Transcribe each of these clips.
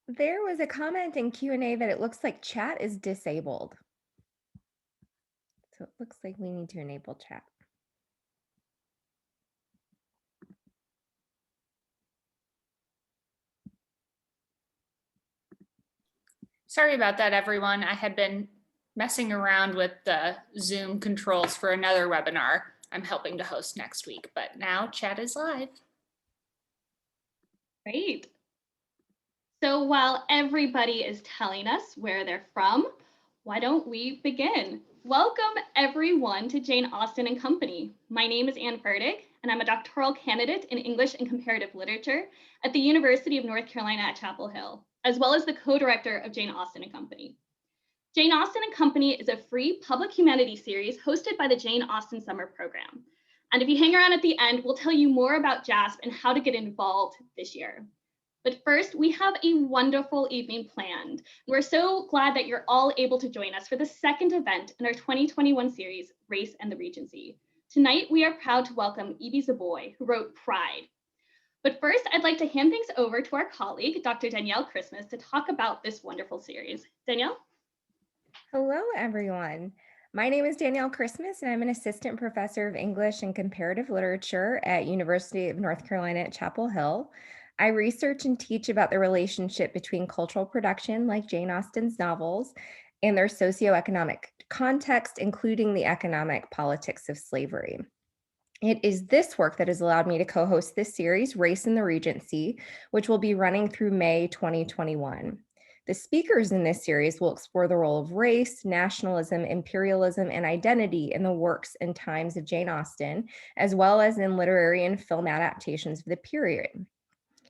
There was a comment in Q&A that it looks like chat is disabled. So it looks like we need to enable chat. Sorry about that, everyone. I had been messing around with the Zoom controls for another webinar I'm helping to host next week, but now chat is live. Great. So while everybody is telling us where they're from, why don't we begin? Welcome everyone to Jane Austen and Company. My name is Anne Ferdig, and I'm a doctoral candidate in English and Comparative Literature at the University of North Carolina at Chapel Hill, as well as the co-director of Jane Austen and Company. Jane Austen and Company is a free public humanities series hosted by the Jane Austen Summer Program. And if you hang around at the end, we'll tell you more about JASP and how to get involved this year. But first, we have a wonderful evening planned. We're so glad that you're all able to join us for the second event in our 2021 series, Race and the Regency. Tonight, we are proud to welcome Ibi Zoboi, who wrote Pride. But first, I'd like to hand things over to our colleague, Dr. Danielle Christmas, to talk about this wonderful series. Danielle? Hello, everyone. My name is Danielle Christmas, and I'm an assistant professor of English and Comparative Literature at University of North Carolina at Chapel Hill. I research and teach about the relationship between cultural production, like Jane Austen's novels, and their socioeconomic context, including the economic politics of slavery. It is this work that has allowed me to co-host this series, Race in the Regency, which will be running through May 2021. The speakers in this series will explore the role of race, nationalism, imperialism, and identity in the works and times of Jane Austen, as well as in literary and film adaptations of the period.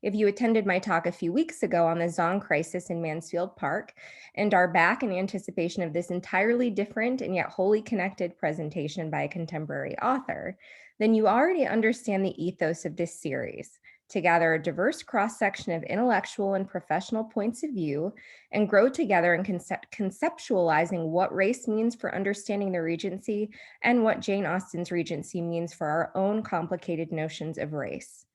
If you attended my talk a few weeks ago on the Zong crisis in Mansfield Park and are back in anticipation of this entirely different and yet wholly connected presentation by a contemporary author, then you already understand the ethos of this series: to gather a diverse cross-section of intellectual and professional points of view and grow together in conceptualizing what race means for understanding the Regency and what Jane Austen's Regency means for our own complicated notions of race.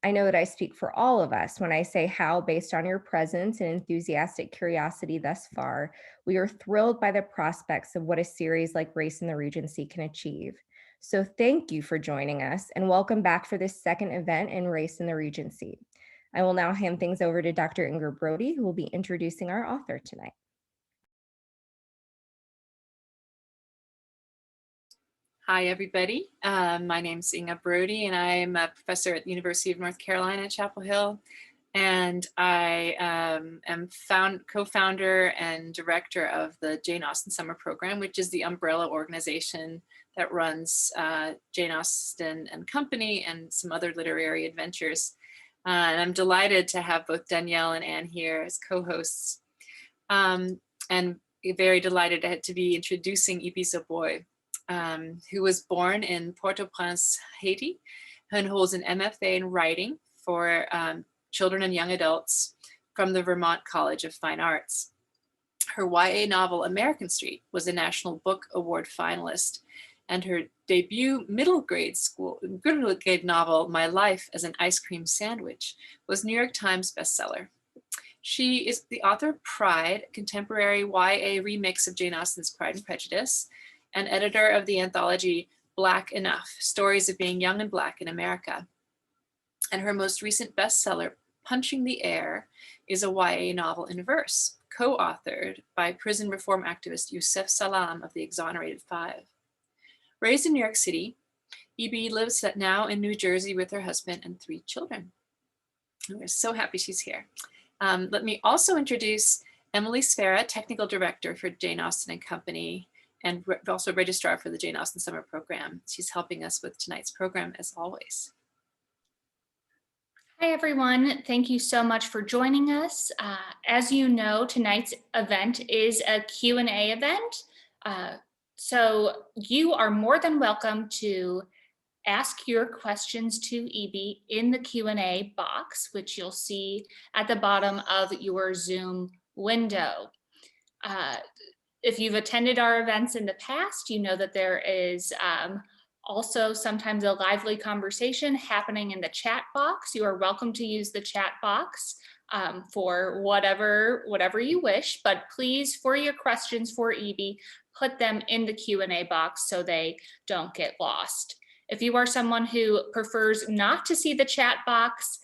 I know that I speak for all of us when I say how, based on your presence and enthusiastic curiosity thus far, we are thrilled by the prospects of what a series like Race in the Regency can achieve. So thank you for joining us, and welcome back for this second event in Race in the Regency. I will now hand things over to Dr. Ingrid Brody, who will be introducing our author tonight. Hi, everybody. My name is Inga Brody, and I'm a professor at the University of North Carolina at Chapel Hill. And I am co-founder and director of the Jane Austen Summer Program, which is the umbrella organization that runs Jane Austen and Company and some other literary adventures. And I'm delighted to have both Danielle and Anne here as co-hosts. And very delighted to be introducing Ibi Zoboi, who was born in Port-au-Prince, Haiti, and holds an MFA in writing for children and young adults from the Vermont College of Fine Arts. Her YA novel, American Street, was a National Book Award finalist, and her debut middle grade novel, My Life as an Ice Cream Sandwich, was New York Times bestseller. She is the author of Pride, a contemporary YA remix of Jane Austen's Pride and Prejudice, and editor of the anthology Black Enough, Stories of Being Young and Black in America. And her most recent bestseller, Punching the Air, is a YA novel in verse, co-authored by prison reform activist Yousef Salaam of the Exonerated Five. Raised in New York City, Ibi lives now in New Jersey with her husband and 3 children. And we're so happy she's here. Let me also introduce Emily Sfera, Technical Director for Jane Austen and Company, and also registrar for the Jane Austen Summer Program. She's helping us with tonight's program as always. Hi, everyone. Thank you so much for joining us. As you know, tonight's event is a Q&A event. So you are more than welcome to ask your questions to Ibi in the Q&A box, which you'll see at the bottom of your Zoom window. If you've attended our events in the past, you know that there is also sometimes a lively conversation happening in the chat box. You are welcome to use the chat box for whatever you wish, but please, for your questions for Ibi, put them in the Q&A box so they don't get lost. If you are someone who prefers not to see the chat box,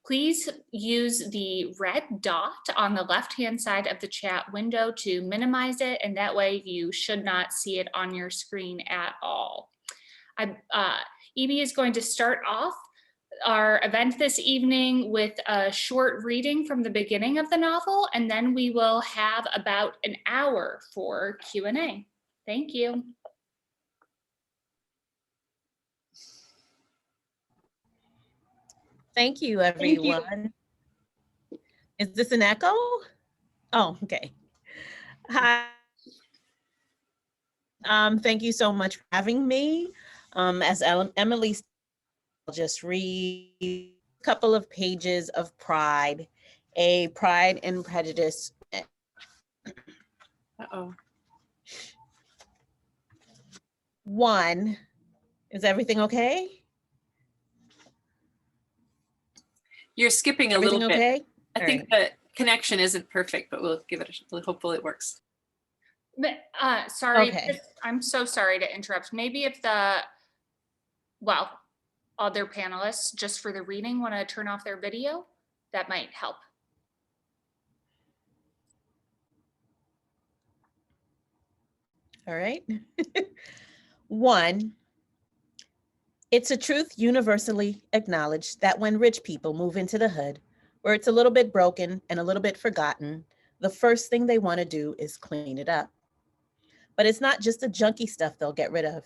please use the red dot on the left-hand side of the chat window to minimize it, and that way you should not see it on your screen at all. Ibi is going to start off our event this evening with a short reading from the beginning of the novel, and then we will have about an hour for Q&A. Thank you. Thank you, everyone. Is this an echo? Oh, okay. Hi. Thank you so much for having me. As Emily, I'll just read a couple of pages of Pride, a Pride and Prejudice. Uh-oh. 1. Is everything okay? You're skipping a Everything little bit. okay? I think the connection isn't perfect, but we'll give it hopefully it works. Sorry, Okay. I'm so sorry to interrupt. Maybe if other panelists, just for the reading, want to turn off their video, that might help. All right. 1. It's a truth universally acknowledged that when rich people move into the hood, where it's a little bit broken and a little bit forgotten, the first thing they want to do is clean it up. But it's not just the junky stuff they'll get rid of.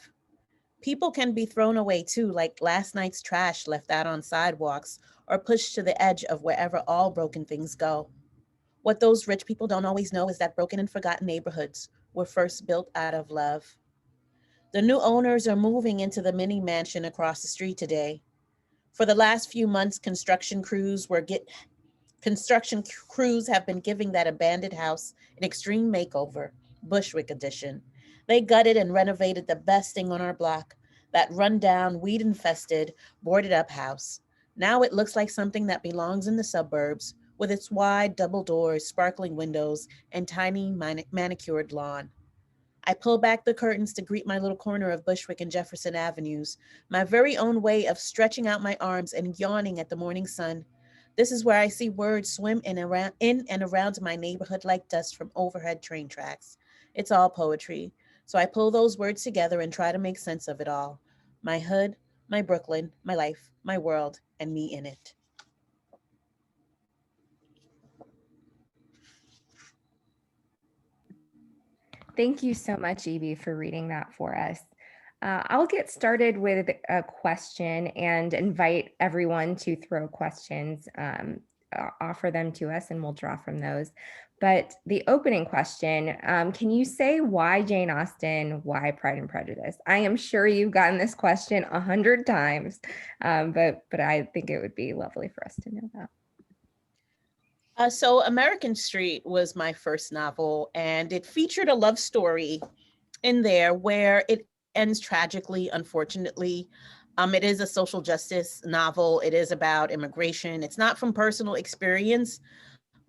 People can be thrown away too, like last night's trash left out on sidewalks or pushed to the edge of wherever all broken things go. What those rich people don't always know is that broken and forgotten neighborhoods were first built out of love. The new owners are moving into the mini mansion across the street today. For the last few months, construction crews have been giving that abandoned house an extreme makeover, Bushwick edition. They gutted and renovated the best thing on our block, that rundown, weed-infested, boarded-up house. Now it looks like something that belongs in the suburbs, with its wide double doors, sparkling windows, and tiny manicured lawn. I pull back the curtains to greet my little corner of Bushwick and Jefferson Avenues, my very own way of stretching out my arms and yawning at the morning sun. This is where I see words swim in and around my neighborhood like dust from overhead train tracks. It's all poetry. So I pull those words together and try to make sense of it all. My hood, my Brooklyn, my life, my world, and me in it. Thank you so much, Ibi, for reading that for us. I'll get started with a question and invite everyone to throw questions, offer them to us, and we'll draw from those. But the opening question, can you say why Jane Austen, why Pride and Prejudice? I am sure you've gotten this question 100 times, but I think it would be lovely for us to know that. So American Street was my first novel, and it featured a love story in there where it ends tragically, unfortunately. It is a social justice novel. It is about immigration. It's not from personal experience,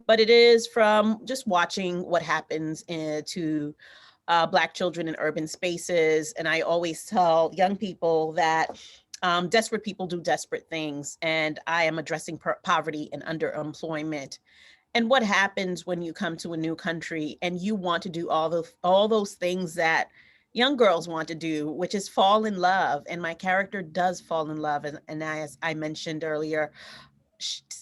but it is from just watching what happens to Black children in urban spaces. And I always tell young people that desperate people do desperate things, and I am addressing poverty and underemployment. And what happens when you come to a new country and you want to do all those things that young girls want to do, which is fall in love. And my character does fall in love. And as I mentioned earlier,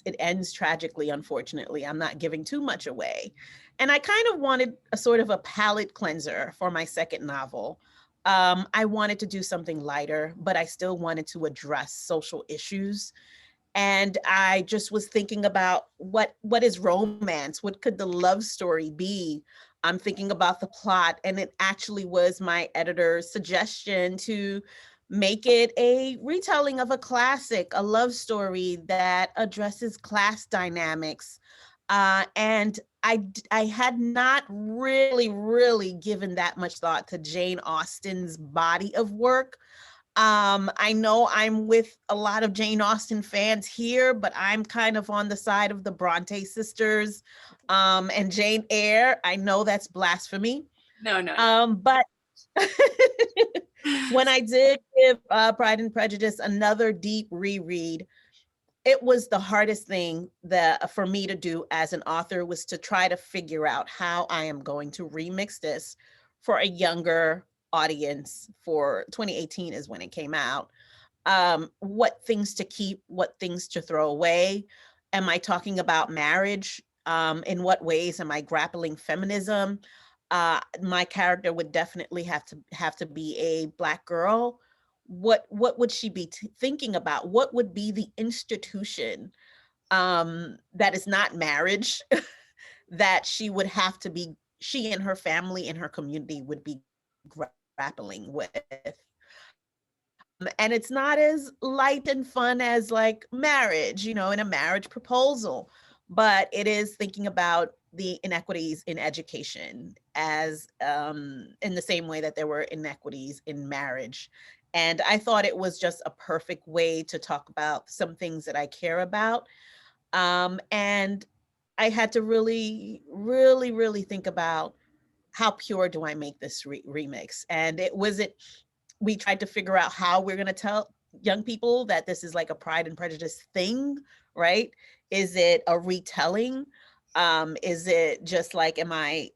it ends tragically, unfortunately. I'm not giving too much away. And I kind of wanted a sort of a palate cleanser for my second novel. I wanted to do something lighter, but I still wanted to address social issues. And I just was thinking about what is romance? What could the love story be? I'm thinking about the plot, and it actually was my editor's suggestion to make it a retelling of a classic, a love story that addresses class dynamics. And I had not really given that much thought to Jane Austen's body of work. I know I'm with a lot of Jane Austen fans here, but I'm kind of on the side of the Bronte sisters and Jane Eyre. I know that's blasphemy. No, no, no. But when I did give Pride and Prejudice another deep reread, it was the hardest thing that for me to do as an author was to try to figure out how I am going to remix this for a younger audience. For 2018 is when it came out. What things to keep, what things to throw away. Am I talking about marriage? In what ways am I grappling feminism? My character would definitely have to be a Black girl. What would she be thinking about? What would be the institution that is not marriage that she would have to be, she and her family and her community would be grappling with? And it's not as light and fun as like marriage, you know, in a marriage proposal, but it is thinking about the inequities in education as in the same way that there were inequities in marriage. And I thought it was just a perfect way to talk about some things that I care about. And I had to really, really, really think about how pure do I make this remix? And it wasn't, we tried to figure out how we're going to tell young people that this is like a Pride and Prejudice thing, right? Is it a retelling? Is it just like, am I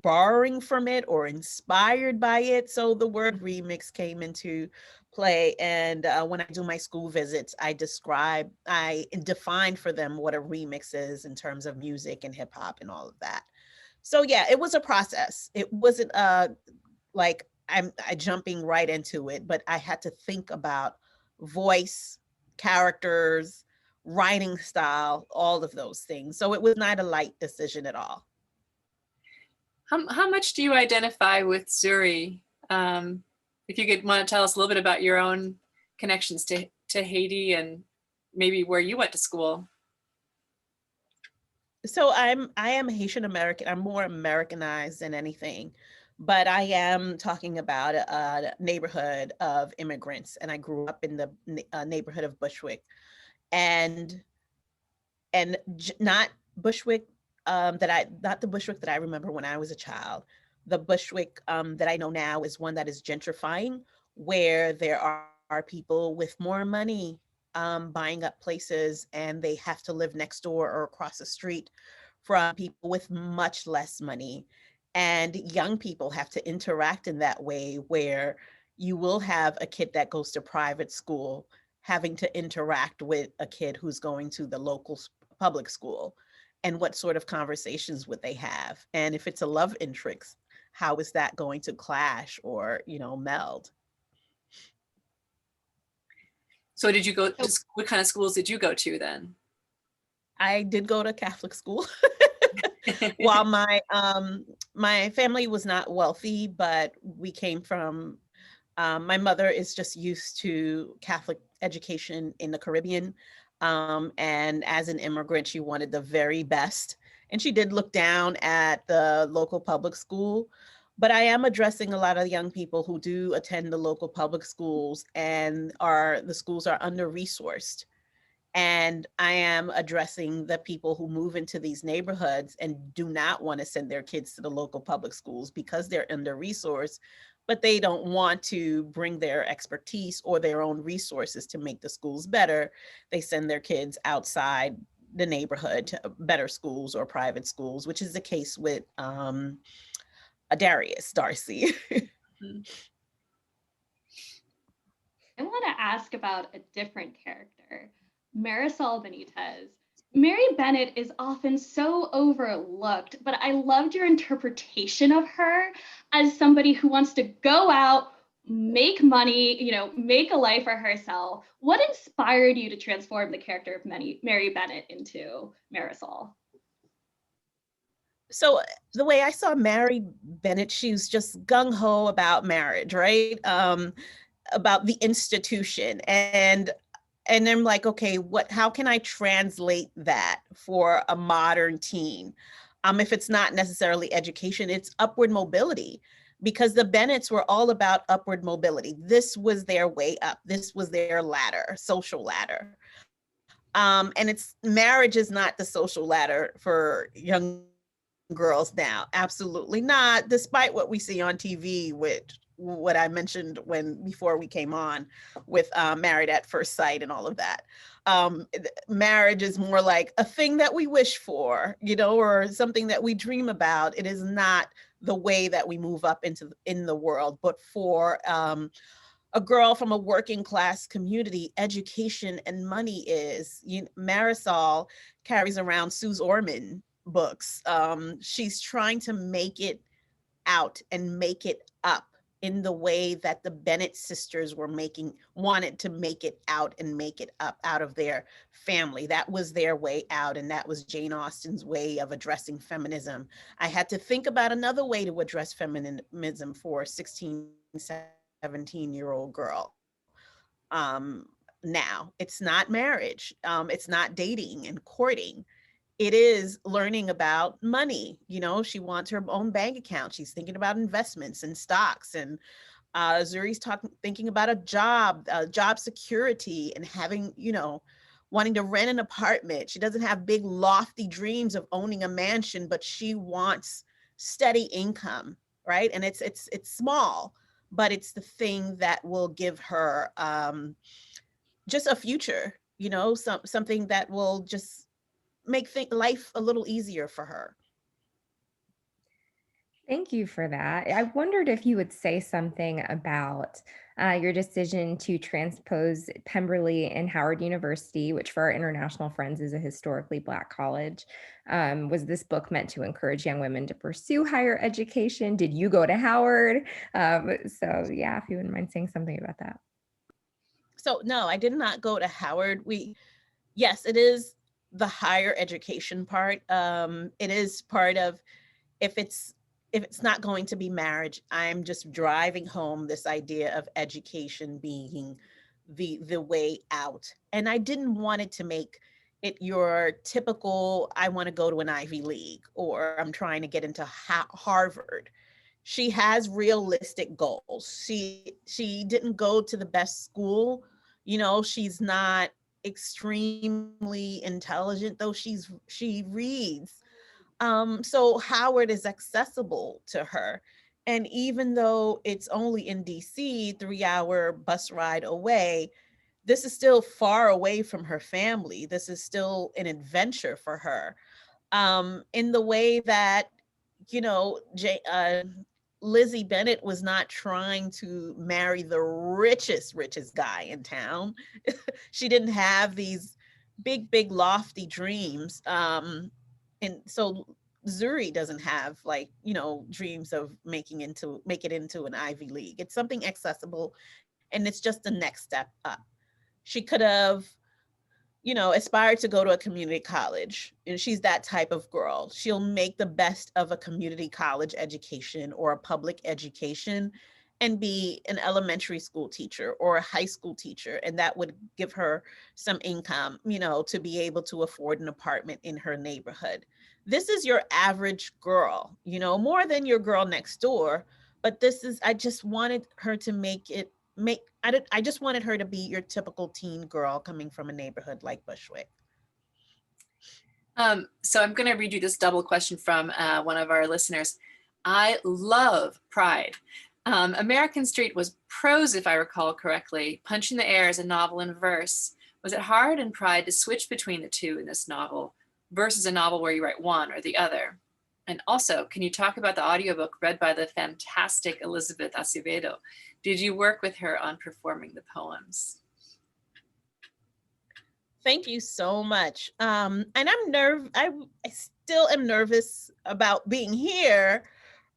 borrowing from it or inspired by it? So the word remix came into play. And when I do my school visits, I define for them what a remix is in terms of music and hip hop and all of that. So yeah, it was a process. It wasn't like I jumping right into it, but I had to think about voice, characters, writing style, all of those things. So it was not a light decision at all. How much do you identify with Zuri? If you could want to tell us a little bit about your own connections to Haiti and maybe where you went to school. So I am Haitian American. I'm more Americanized than anything, but I am talking about a neighborhood of immigrants, and I grew up in the neighborhood of Bushwick, and not Bushwick not the Bushwick that I remember when I was a child. The Bushwick that I know now is one that is gentrifying, where there are people with more money buying up places, and they have to live next door or across the street from people with much less money. And young people have to interact in that way, where you will have a kid that goes to private school having to interact with a kid who's going to the local public school, and what sort of conversations would they have? And if it's a love interest, how is that going to clash or, you know, meld? So did you go to, what kind of schools did you go to then? I did go to Catholic school. While my family was not wealthy, but we came from my mother is just used to Catholic education in the Caribbean. And as an immigrant, she wanted the very best. And she did look down at the local public school. But I am addressing a lot of young people who do attend the local public schools, and the schools are under-resourced. And I am addressing the people who move into these neighborhoods and do not want to send their kids to the local public schools because they're under-resourced, but they don't want to bring their expertise or their own resources to make the schools better. They send their kids outside the neighborhood to better schools or private schools, which is the case with Darius Darcy. I want to ask about a different character, Marisol Benitez. Mary Bennett is often so overlooked, but I loved your interpretation of her as somebody who wants to go out, make money, you know, make a life for herself. What inspired you to transform the character of Mary Bennett into Marisol? So the way I saw Mary Bennett, she was just gung-ho about marriage, right? About the institution. And I'm like, okay, how can I translate that for a modern teen? If it's not necessarily education, it's upward mobility. because the Bennets were all about upward mobility. This was their way up. This was their ladder, social ladder. And it's marriage is not the social ladder for young girls now. Absolutely not, despite what we see on TV with what I mentioned when before we came on with Married at First Sight and all of that. Marriage is more like a thing that we wish for, or something that we dream about. It is not the way that we move up in the world. But for a girl from a working class community, education and money is. Marisol carries around Suze Orman books. She's trying to make it out and make it up in the way that the Bennett sisters wanted to make it out and make it up out of their family. That was their way out, and that was Jane Austen's way of addressing feminism. I had to think about another way to address feminism for a 16, 17-year-old girl. Now, it's not marriage. It's not dating and courting. It is learning about money. She wants her own bank account. She's thinking about investments and stocks. And Zuri's thinking about a job security, and having, wanting to rent an apartment. She doesn't have big lofty dreams of owning a mansion, but she wants steady income, right? And it's small, but it's the thing that will give her just a future, something that will just make life a little easier for her. Thank you for that. I wondered if you would say something about your decision to transpose Pemberley and Howard University, which for our international friends is a historically Black college. Was this book meant to encourage young women to pursue higher education? Did you go to Howard? So yeah, if you wouldn't mind saying something about that. So no, I did not go to Howard. Yes, it is the higher education part. It is part of, if it's not going to be marriage, I'm just driving home this idea of education being the way out. And I didn't want it to make it your typical, I want to go to an Ivy League, or I'm trying to get into Harvard. She has realistic goals. She didn't go to the best school. She's not extremely intelligent, though she reads. So Howard is accessible to her. And even though it's only in DC, 3-hour bus ride away, this is still far away from her family. This is still an adventure for her. In the way that, Lizzie Bennett was not trying to marry the richest guy in town. She didn't have these big, lofty dreams. And so Zuri doesn't have dreams of make it into an Ivy League. It's something accessible, and it's just the next step up. She could have, aspired to go to a community college, and she's that type of girl. She'll make the best of a community college education or a public education and be an elementary school teacher or a high school teacher, and that would give her some income, to be able to afford an apartment in her neighborhood. This is your average girl, more than your girl next door, but I just wanted her to I just wanted her to be your typical teen girl coming from a neighborhood like Bushwick. So I'm going to read you this double question from one of our listeners. I love Pride. American Street was prose, if I recall correctly. Punch in the Air is a novel in verse. Was it hard in Pride to switch between the two in this novel versus a novel where you write one or the other? And also, can you talk about the audiobook read by the fantastic Elizabeth Acevedo? Did you work with her on performing the poems? Thank you so much. And I still am nervous about being here,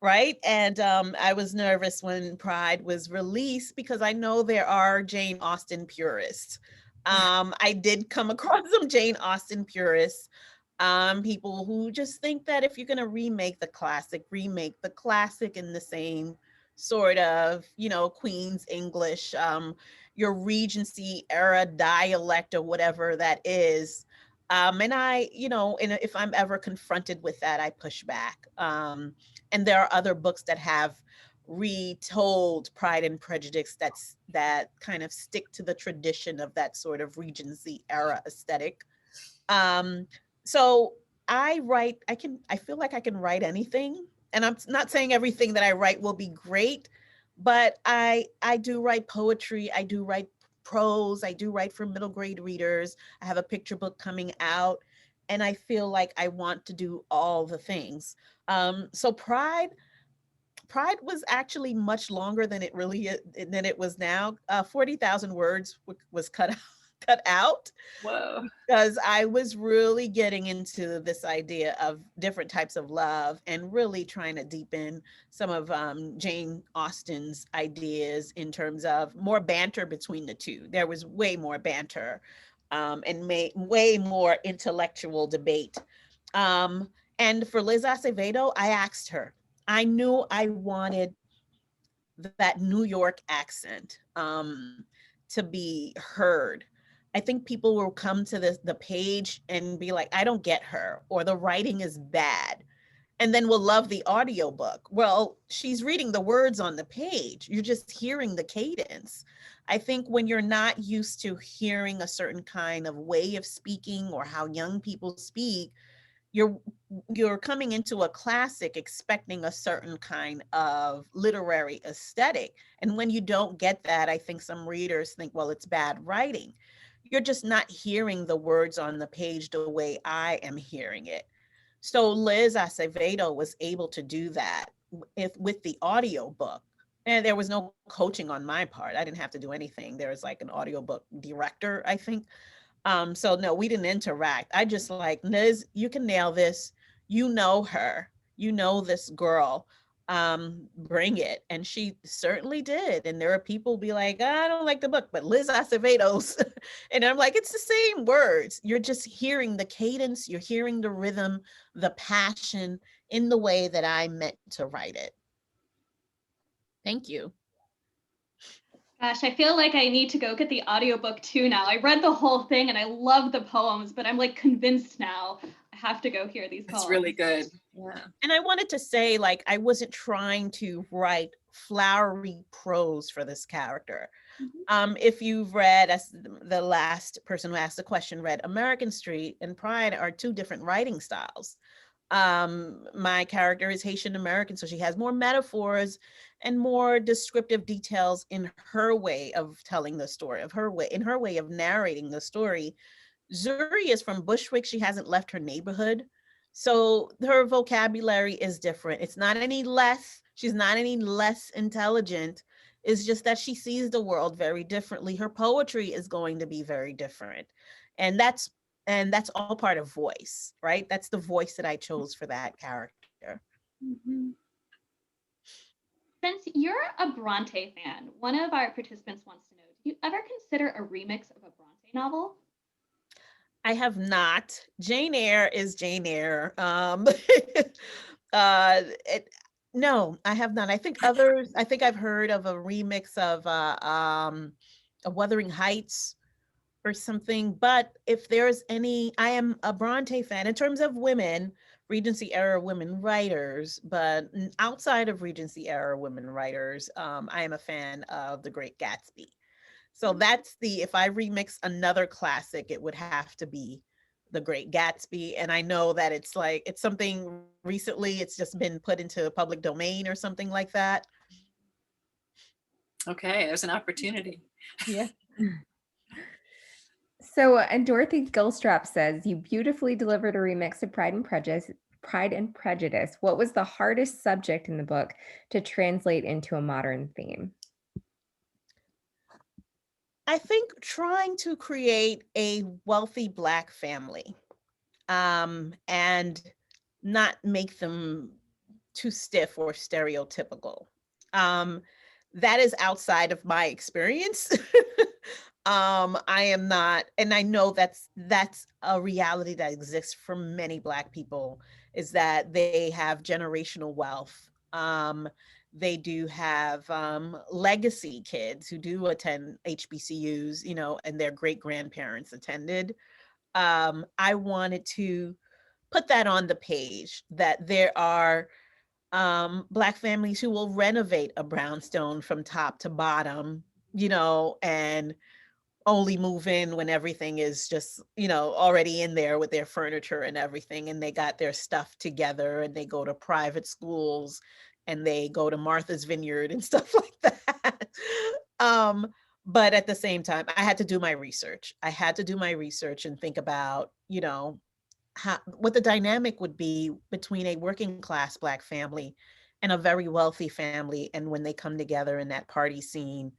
right? And I was nervous when Pride was released because I know there are Jane Austen purists. I did come across some Jane Austen purists, people who just think that if you're going to remake the classic in the same sort of, Queen's English, your Regency era dialect or whatever that is. And I, and if I'm ever confronted with that, I push back. And there are other books that have retold Pride and Prejudice that kind of stick to the tradition of that sort of Regency era aesthetic. Um, so I feel like I can write anything. And I'm not saying everything that I write will be great, but I do write poetry, I do write prose, I do write for middle grade readers. I have a picture book coming out, and I feel like I want to do all the things. So Pride was actually much longer than than it was now. 40,000 words was cut out Whoa. because I was really getting into this idea of different types of love and really trying to deepen some of Jane Austen's ideas in terms of more banter between the two. There was way more banter and way more intellectual debate. Um, and for Liz Acevedo, I asked her, I knew I wanted that New York accent to be heard. I think people will come to the page and be like, I don't get her, or the writing is bad. And then we'll love the audiobook. Well, she's reading the words on the page. You're just hearing the cadence. I think when you're not used to hearing a certain kind of way of speaking or how young people speak, you're you're coming into a classic expecting a certain kind of literary aesthetic, and when you don't get that, I think some readers think, well, it's bad writing. You're just not hearing the words on the page the way I am hearing it. So Liz Acevedo was able to do that with the audiobook, and there was no coaching on my part. I didn't have to do anything. There was like an audiobook director, I think. So no, we didn't interact. I just like, Liz, you can nail this. You know her. You know this girl. Bring it. And she certainly did. And there are people be like, I don't like the book, but Liz Acevedo's. And I'm like, it's the same words. You're just hearing the cadence, you're hearing the rhythm, the passion in the way that I meant to write it. Thank you. Gosh, I feel like I need to go get the audiobook too now. I read the whole thing and I love the poems, but I'm like convinced now I have to go hear these poems. It's really good. Yeah. And I wanted to say, like, I wasn't trying to write flowery prose for this character. If you've read, as the last person who asked the question read, American Street and Pride are two different writing styles. My character is Haitian American, so she has more metaphors and more descriptive details in her way of telling the story, in her way of narrating the story. Zuri is from Bushwick. She hasn't left her neighborhood. So her vocabulary is different. It's not any less, she's not any less intelligent. It's just that she sees the world very differently. Her poetry is going to be very different. And that's all part of voice, right? That's the voice that I chose for that character. Mhm. Since you're a Bronte fan, one of our participants wants to know, did you ever consider a remix of a Bronte novel? I have not. Jane Eyre is Jane Eyre. No, I have not. I think I've heard of a remix of a Wuthering Heights or something. But if there's any, I am a Bronte fan in terms of women, Regency era women writers, but outside of Regency era women writers, I am a fan of The Great Gatsby. So that's if I remix another classic, it would have to be The Great Gatsby. And I know that it's something recently, it's just been put into public domain or something like that. Okay, there's an opportunity. Yeah. So, and Dorothy Gilstrap says, you beautifully delivered a remix of Pride and Prejudice. Pride and Prejudice. What was the hardest subject in the book to translate into a modern theme? I think trying to create a wealthy Black family and not make them too stiff or stereotypical. That is outside of my experience. I am not, and I know that's a reality that exists for many Black people, is that they have generational wealth. They do have legacy kids who do attend HBCUs, and their great grandparents attended. I wanted to put that on the page, that there are Black families who will renovate a brownstone from top to bottom, and only move in when everything is just, already in there with their furniture and everything. And they got their stuff together and they go to private schools and they go to Martha's Vineyard and stuff like that. But at the same time, I had to do my research. I had to do my research and think about, what the dynamic would be between a working class Black family and a very wealthy family. And when they come together in that party scene,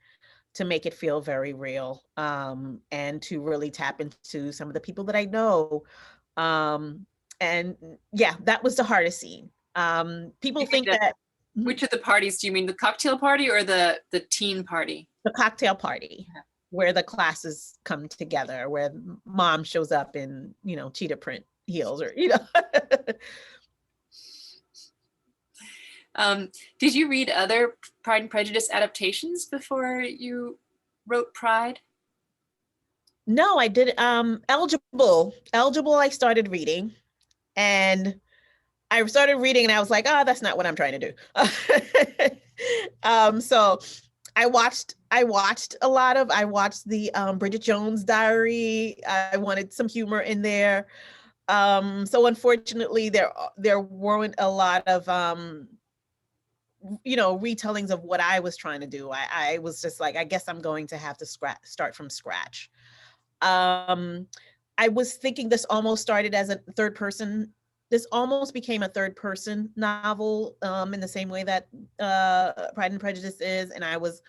to make it feel very real, and to really tap into some of the people that I know. And yeah, that was the hardest scene. People think that Which of the parties do you mean, the cocktail party or the teen party? The cocktail party, where the classes come together, where mom shows up in, cheetah print heels or, Did you read other Pride and Prejudice adaptations before you wrote Pride? No, I did. Eligible I started reading, and I started reading and I was like, oh, that's not what I'm trying to do. So I watched the Bridget Jones Diary. I wanted some humor in there. So unfortunately there weren't a lot of retellings of what I was trying to do. I was just like, I guess I'm going to have to start from scratch. I was thinking this almost started as a third person. This almost became a third person novel, in the same way that Pride and Prejudice is. And I was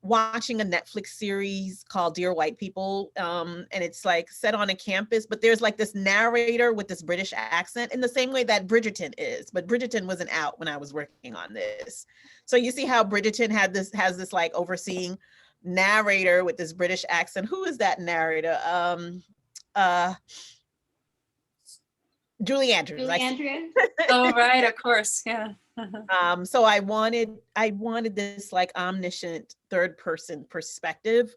watching a Netflix series called Dear White People. And it's like set on a campus, but there's like this narrator with this British accent in the same way that Bridgerton is, but Bridgerton wasn't out when I was working on this. So you see how Bridgerton has this like overseeing narrator with this British accent. Who is that narrator? Julie Andrews. Julie Andrews. Oh, right, of course, yeah. So I wanted this like omniscient third person perspective,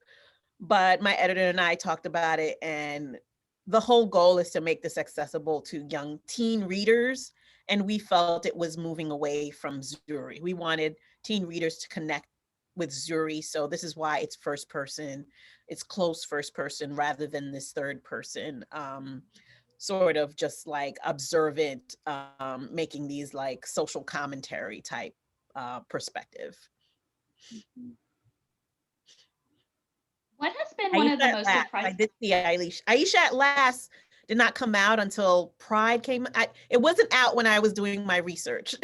but my editor and I talked about it, and the whole goal is to make this accessible to young teen readers, and we felt it was moving away from Zuri. We wanted teen readers to connect with Zuri, so this is why it's first person, it's close first person rather than this third person, sort of just like observant, making these like social commentary type perspective. What has been one of the most surprising? I did see Aisha at Last did not come out until Pride came. It wasn't out when I was doing my research.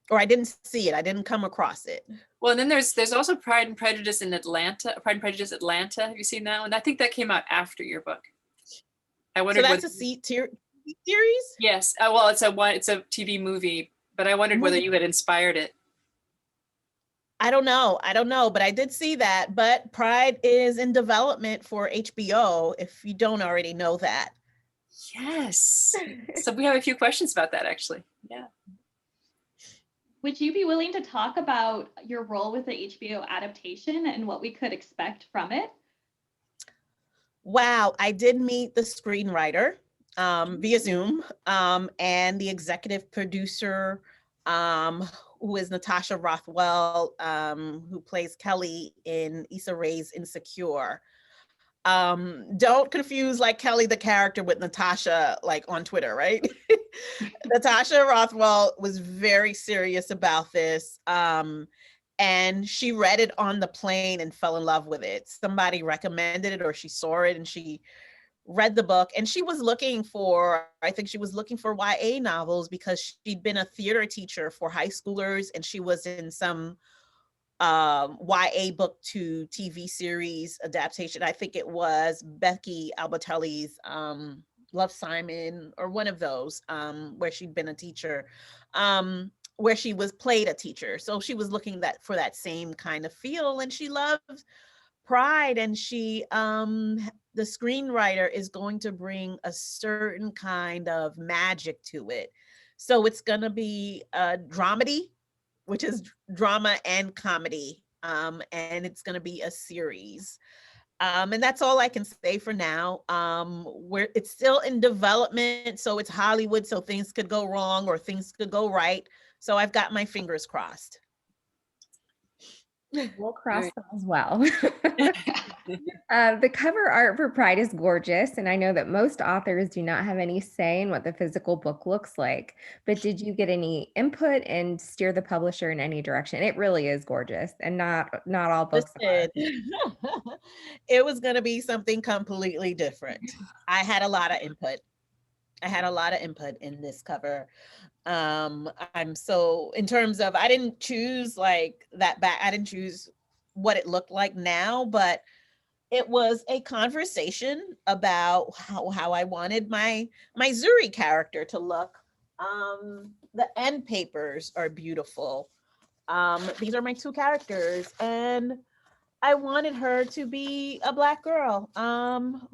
Or I didn't see it. I didn't come across it. Well, and then there's also Pride and Prejudice in Atlanta. Pride and Prejudice Atlanta. Have you seen that one? I think that came out after your book. I wondered. So that's a series? Yes. Well, it's a TV movie, but I wondered whether you had inspired it. I don't know, but I did see that. But Pride is in development for HBO, if you don't already know that. Yes. So we have a few questions about that, actually. Yeah. Would you be willing to talk about your role with the HBO adaptation and what we could expect from it? Wow, I did meet the screenwriter via Zoom, and the executive producer, who is Natasha Rothwell, who plays Kelly in Issa Rae's Insecure. Don't confuse like Kelly the character with Natasha like on Twitter, right? Natasha Rothwell was very serious about this. And she read it on the plane and fell in love with it. Somebody recommended it, or she saw it and she read the book, and she was looking for YA novels because she'd been a theater teacher for high schoolers, and she was in some YA book to TV series adaptation. I think it was Becky Albertelli's Love, Simon, or one of those, where she'd been a teacher, where she was played a teacher. So she was looking for that same kind of feel, and she loved Pride, and she the screenwriter is going to bring a certain kind of magic to it. So it's going to be a dramedy, which is drama and comedy, and it's going to be a series. And that's all I can say for now. Where it's still in development, so it's Hollywood, so things could go wrong or things could go right. So I've got my fingers crossed. We'll cross Right. them as well. The cover art for Pride is gorgeous, and I know that most authors do not have any say in what the physical book looks like. But did you get any input and steer the publisher in any direction? It really is gorgeous, and not all books are. Listen, it was going to be something completely different. I had a lot of input. I had a lot of input in this cover. I'm so, in terms of, I didn't choose like that back, I didn't choose what it looked like now, but it was a conversation about how I wanted my Zuri character to look. The end papers are beautiful. These are my two characters, and I wanted her to be a Black girl,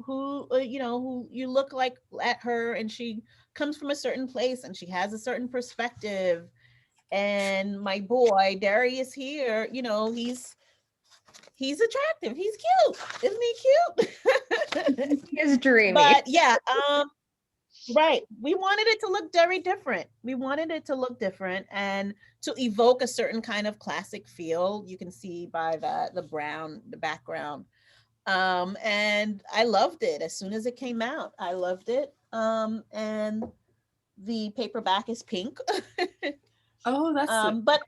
who who you look like at her, and she comes from a certain place, and she has a certain perspective. And my boy Darius here, he's attractive, he's cute, isn't he cute? He is dreamy. But yeah, right. We wanted it to look very different. We wanted it to look different and to evoke a certain kind of classic feel. You can see by the background. And I loved it as soon as it came out. I loved it. And the paperback is pink. Oh, that's But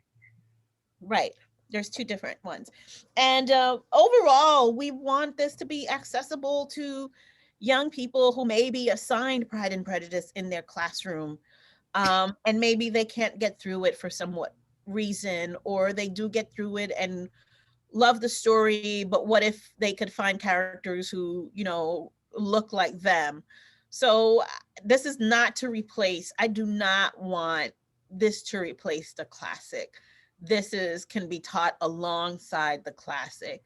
right, there's two different ones. And overall, we want this to be accessible to young people who may be assigned Pride and Prejudice in their classroom, and maybe they can't get through it for somewhat reason, or they do get through it and love the story, but what if they could find characters who look like them? So this is not to replace, I do not want this to replace the classic. This is can be taught alongside the classic.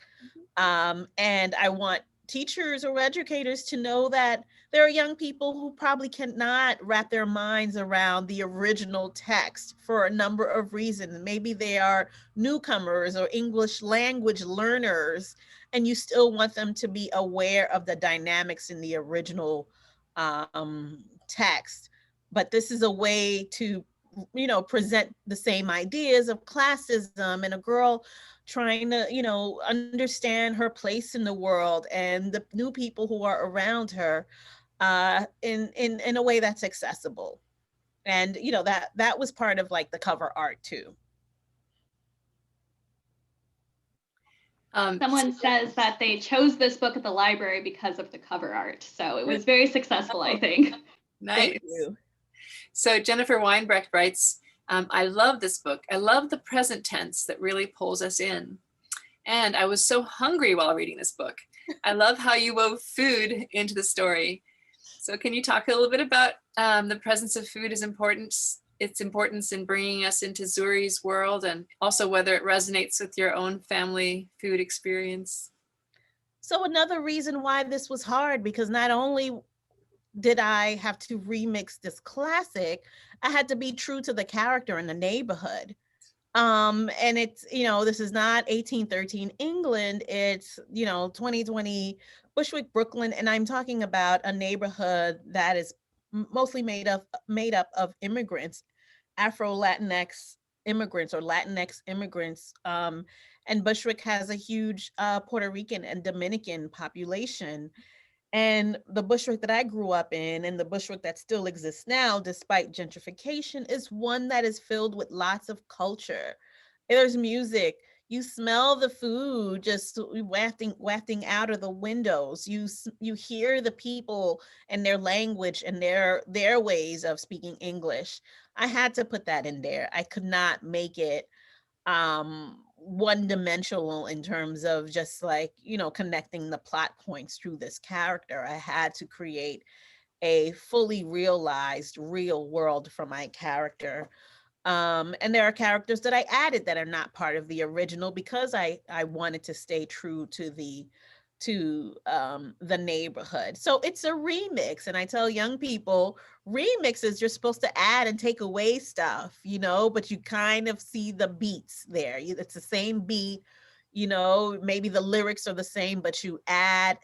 And I want teachers or educators to know that there are young people who probably cannot wrap their minds around the original text for a number of reasons. Maybe they are newcomers or English language learners, and you still want them to be aware of the dynamics in the original text. But this is a way to present the same ideas of classism and a girl trying to understand her place in the world and the new people who are around her, in a way that's accessible. And that was part of like the cover art too. Someone says that they chose this book at the library because of the cover art. So it was very successful, I think. nice. Thank you. So Jennifer Weinbrecht writes, I love this book. I love the present tense that really pulls us in. And I was so hungry while reading this book. I love how you wove food into the story. So can you talk a little bit about the presence of food, its importance in bringing us into Zuri's world, and also whether it resonates with your own family food experience? So another reason why this was hard, because not only did I have to remix this classic, I had to be true to the character in the neighborhood. And it's, this is not 1813 England, it's, 2020 Bushwick, Brooklyn. And I'm talking about a neighborhood that is mostly made up of immigrants, Afro-Latinx immigrants or Latinx immigrants. And Bushwick has a huge Puerto Rican and Dominican population. And the Bushwick that I grew up in and the Bushwick that still exists now, despite gentrification, is one that is filled with lots of culture. There's music. You smell the food just wafting out of the windows. You hear the people and their language and their ways of speaking English. I had to put that in there. I could not make it one dimensional in terms of just like connecting the plot points through this character. I had to create a fully realized real world for my character. And there are characters that I added that are not part of the original because I wanted to stay true to the neighborhood. So it's a remix. And I tell young people, remixes, you're supposed to add and take away stuff, but you kind of see the beats there. It's the same beat. maybe the lyrics are the same, but you add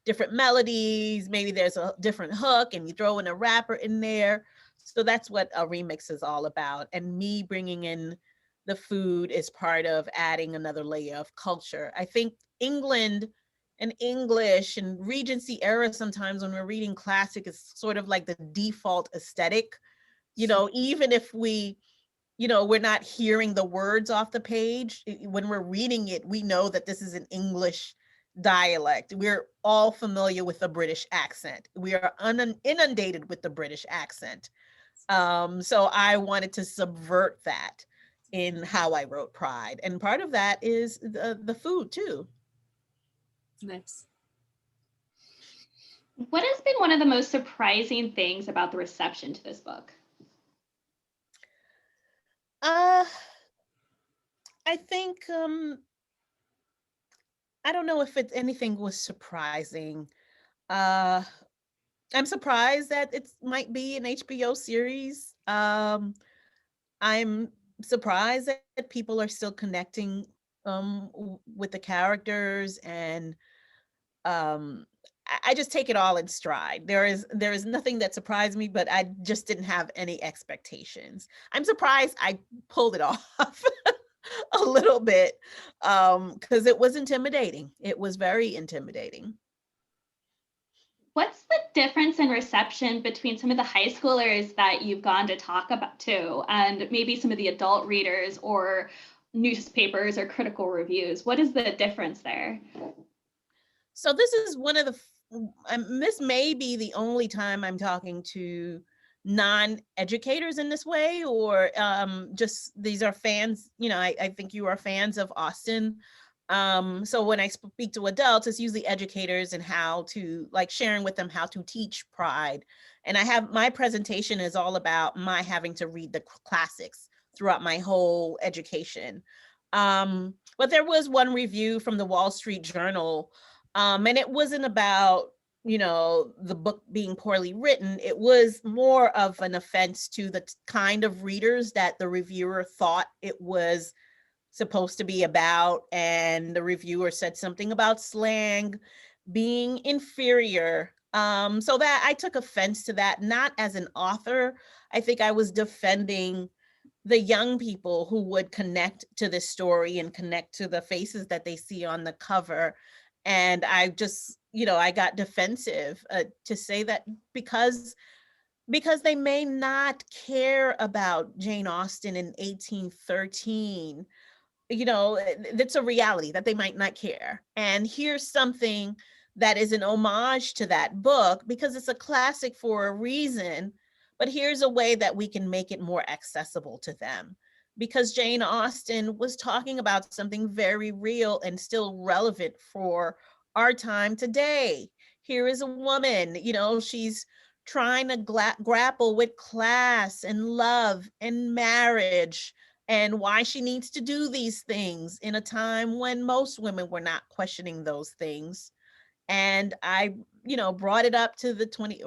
different melodies. Maybe there's a different hook and you throw in a rapper in there. So that's what a remix is all about. And me bringing in the food is part of adding another layer of culture. I think England and English and Regency era, sometimes when we're reading classic, is sort of like the default aesthetic. Even if we're not hearing the words off the page, when we're reading it, we know that this is an English dialect. We're all familiar with the British accent. We are inundated with the British accent. So I wanted to subvert that in how I wrote Pride. And part of that is the food too. Nice. What has been one of the most surprising things about the reception to this book? I think I don't know if anything was surprising. I'm surprised that it might be an HBO series. I'm surprised that people are still connecting with the characters, and I just take it all in stride. There is nothing that surprised me, but I just didn't have any expectations. I'm surprised I pulled it off a little bit because it was intimidating. It was very intimidating. What's the difference in reception between some of the high schoolers that you've gone to talk about to and maybe some of the adult readers or newspapers or critical reviews? What is the difference there? So this is one of this may be the only time I'm talking to non-educators in this way, or just these are fans. I think you are fans of Austen. So when I speak to adults, it's usually educators and how to, like, sharing with them how to teach Pride. And my presentation is all about my having to read the classics throughout my whole education. But there was one review from the Wall Street Journal, and it wasn't about the book being poorly written. It was more of an offense to the kind of readers that the reviewer thought it was supposed to be about. And the reviewer said something about slang being inferior. So that I took offense to that, not as an author. I think I was defending the young people who would connect to this story and connect to the faces that they see on the cover. And I just, I got defensive to say that because they may not care about Jane Austen in 1813. That's a reality that they might not care. And here's something that is an homage to that book because it's a classic for a reason. But here's a way that we can make it more accessible to them, because Jane Austen was talking about something very real and still relevant for our time today. Here is a woman, she's trying to grapple with class and love and marriage and why she needs to do these things in a time when most women were not questioning those things. And I, brought it up to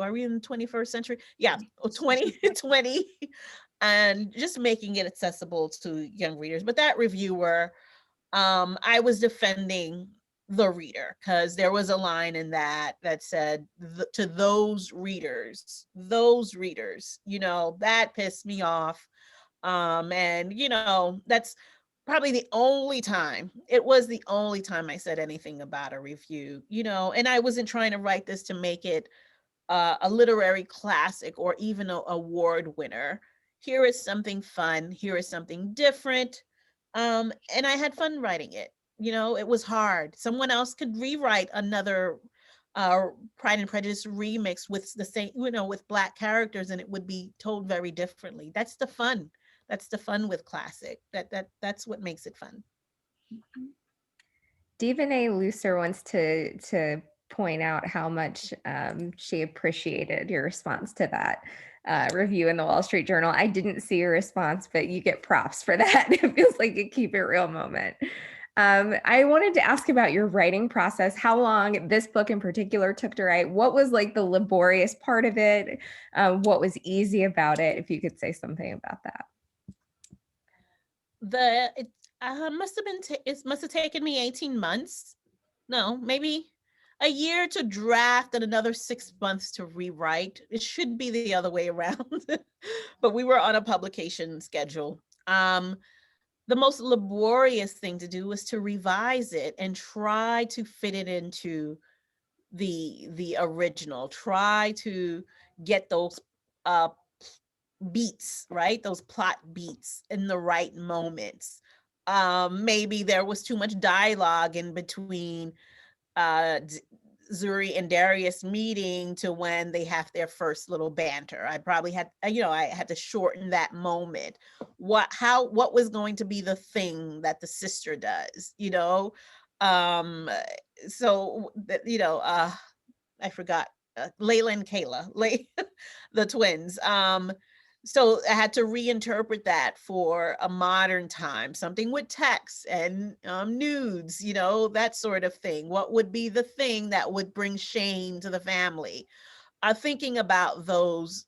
are we in the 21st century? Yeah, 2020, and just making it accessible to young readers. But that reviewer, I was defending the reader, because there was a line in that said, to those readers, that pissed me off. And that's probably the only time I said anything about a review, and I wasn't trying to write this to make it a literary classic or even an award winner. Here is something fun. Here is something different. And I had fun writing it. It was hard. Someone else could rewrite another Pride and Prejudice remix with the same, with Black characters, and it would be told very differently. That's the fun. That's the fun with classic. That's what makes it fun. Divinay Lucer wants to point out how much she appreciated your response to that review in the Wall Street Journal. I didn't see your response, but you get props for that. It feels like a keep it real moment. I wanted to ask about your writing process, how long this book in particular took to write. What was like the laborious part of it? What was easy about it? If you could say something about that. It must have taken me 18 months. No, maybe a year to draft and another 6 months to rewrite. It should be the other way around. But we were on a publication schedule. The most laborious thing to do was to revise it and try to fit it into the original. Try to get those uh beats, right? Those plot beats in the right moments. Maybe there was too much dialogue in between Zuri and Darius meeting to when they have their first little banter. I probably had, I had to shorten that moment. What was going to be the thing that the sister does, Um, so that, I forgot Layla and Kayla, the twins. So I had to reinterpret that for a modern time, something with text and nudes, that sort of thing. What would be the thing that would bring shame to the family? Thinking about those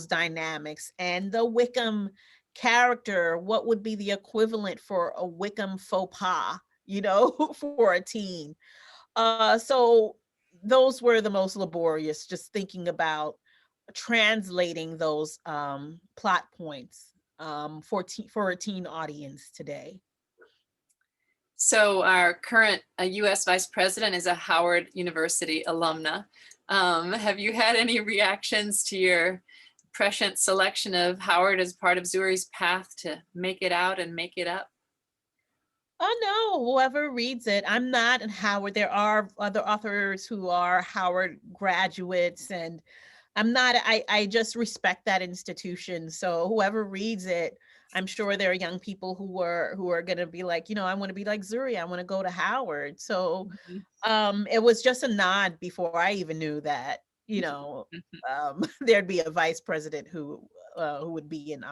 dynamics and the Wickham character, what would be the equivalent for a Wickham faux pas, for a teen? So those were the most laborious, just thinking about translating those plot points for a teen audience today. So our current US Vice President is a Howard University alumna. Have you had any reactions to your prescient selection of Howard as part of Zuri's path to make it out and make it up? Oh no, whoever reads it. I'm not in Howard. There are other authors who are Howard graduates, and I'm not, I just respect that institution. So whoever reads it, I'm sure there are young people who are gonna be like, I want to be like Zuri, I want to go to Howard. So it was just a nod before I even knew that, there'd be a vice president who would be in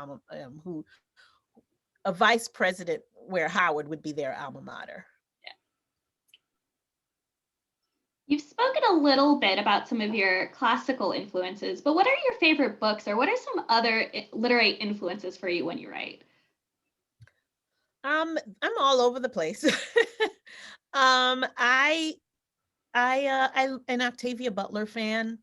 who a vice president where Howard would be their alma mater. You've spoken a little bit about some of your classical influences, but what are your favorite books or what are some other literary influences for you when you write? I'm all over the place. I an Octavia Butler fan.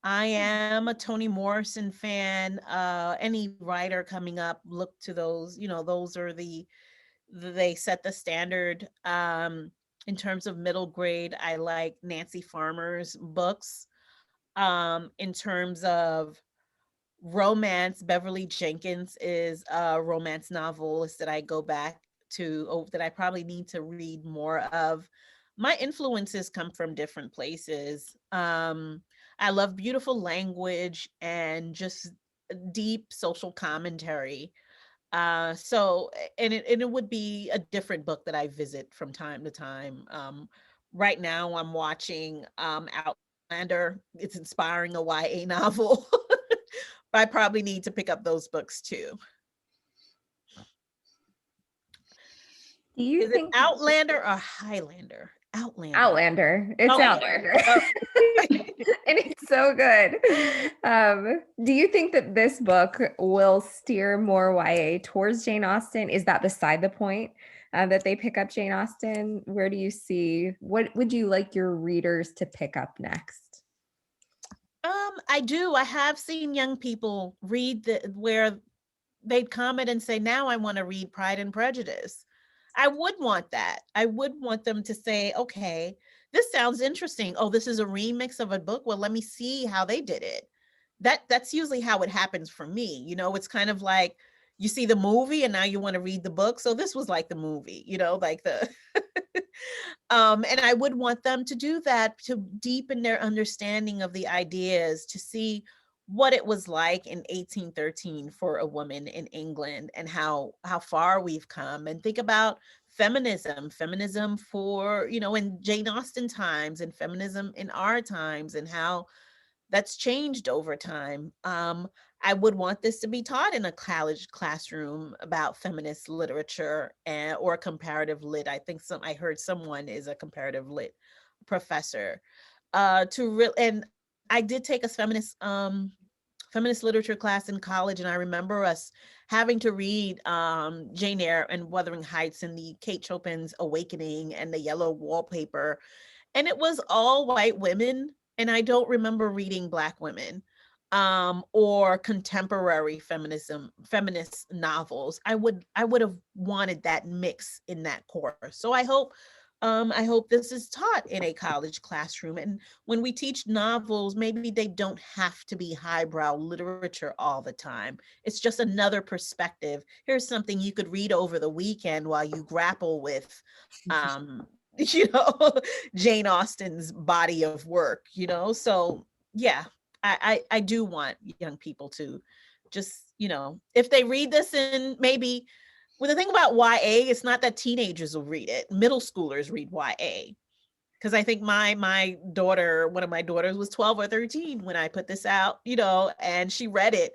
I am a Toni Morrison fan. Any writer coming up, look to those. Those are they set the standard. In terms of middle grade, I like Nancy Farmer's books. In terms of romance, Beverly Jenkins is a romance novelist that I go back to, that I probably need to read more of. My influences come from different places. I love beautiful language and just deep social commentary. And it would be a different book that I visit from time to time. Right now I'm watching Outlander. It's inspiring a YA novel. I probably need to pick up those books too. Do you Is it think Outlander or Highlander? Outlander. Outlander? It's Okay. Outlander. Oh. And it's so good. Do you think that this book will steer more YA towards Jane Austen? Is that beside the point that they pick up Jane Austen? Where do you see, what would you like your readers to pick up next? I do. I have seen young people read where they'd comment and say, now I want to read Pride and Prejudice. I would want that. I would want them to say, okay, this sounds interesting. Oh, this is a remix of a book. Well, let me see how they did it. That's usually how it happens for me. It's kind of like you see the movie and now you want to read the book. So this was like the movie, like the and I would want them to do that, to deepen their understanding of the ideas, to see what it was like in 1813 for a woman in England and how far we've come, and think about feminism for, in Jane Austen times, and feminism in our times, and how that's changed over time. I would want this to be taught in a college classroom about feminist literature or comparative lit. I heard someone is a comparative lit professor. And I did take a feminist feminist literature class in college, and I remember us having to read Jane Eyre and Wuthering Heights and the Kate Chopin's Awakening and the Yellow Wallpaper, and it was all white women, and I don't remember reading Black women or contemporary feminist novels. I would have wanted that mix in that course. So I hope this is taught in a college classroom. And when we teach novels, maybe they don't have to be highbrow literature all the time. It's just another perspective. Here's something you could read over the weekend while you grapple with you know, Jane Austen's body of work, you know? So yeah, I do want young people to just, you know, if they read this in maybe, well, the thing about YA, it's not that teenagers will read it. Middle schoolers read YA. Because I think my daughter, one of my daughters was 12 or 13 when I put this out, you know, and she read it.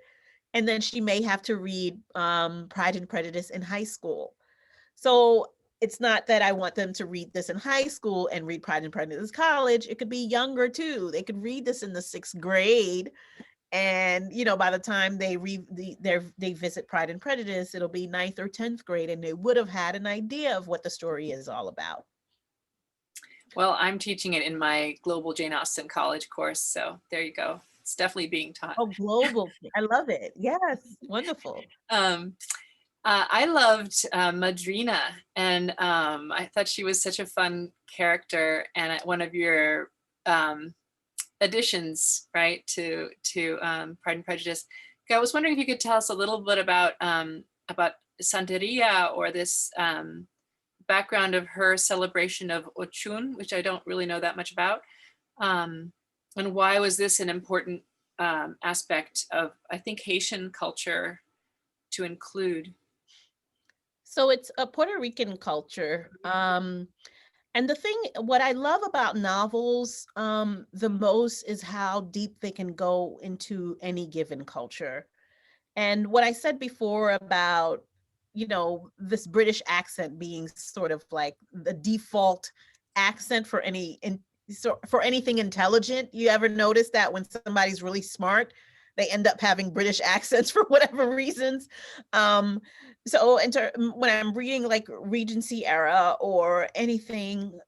And then she may have to read Pride and Prejudice in high school. So it's not that I want them to read this in high school and read Pride and Prejudice in college. It could be younger too. They could read this in the 6th grade, and you know, by the time they visit Pride and Prejudice, it'll be 9th or 10th grade, and they would have had an idea of what the story is all about. Well, I'm teaching it in my Global Jane Austen College course, so there you go. It's definitely being taught. Oh, global! I love it. Yes, wonderful. I loved Madrina, and I thought she was such a fun character, and one of your additions, right, to Pride and Prejudice. I was wondering if you could tell us a little bit about Santeria, or this background of her celebration of Ochun, which I don't really know that much about, and why was this an important aspect of, I think, Haitian culture to include? So it's a Puerto Rican culture. And what I love about novels the most is how deep they can go into any given culture. And what I said before about, you know, this British accent being sort of like the default accent for for anything intelligent. You ever notice that when somebody's really smart, they end up having British accents for whatever reasons? Um, so when I'm reading like Regency era or anything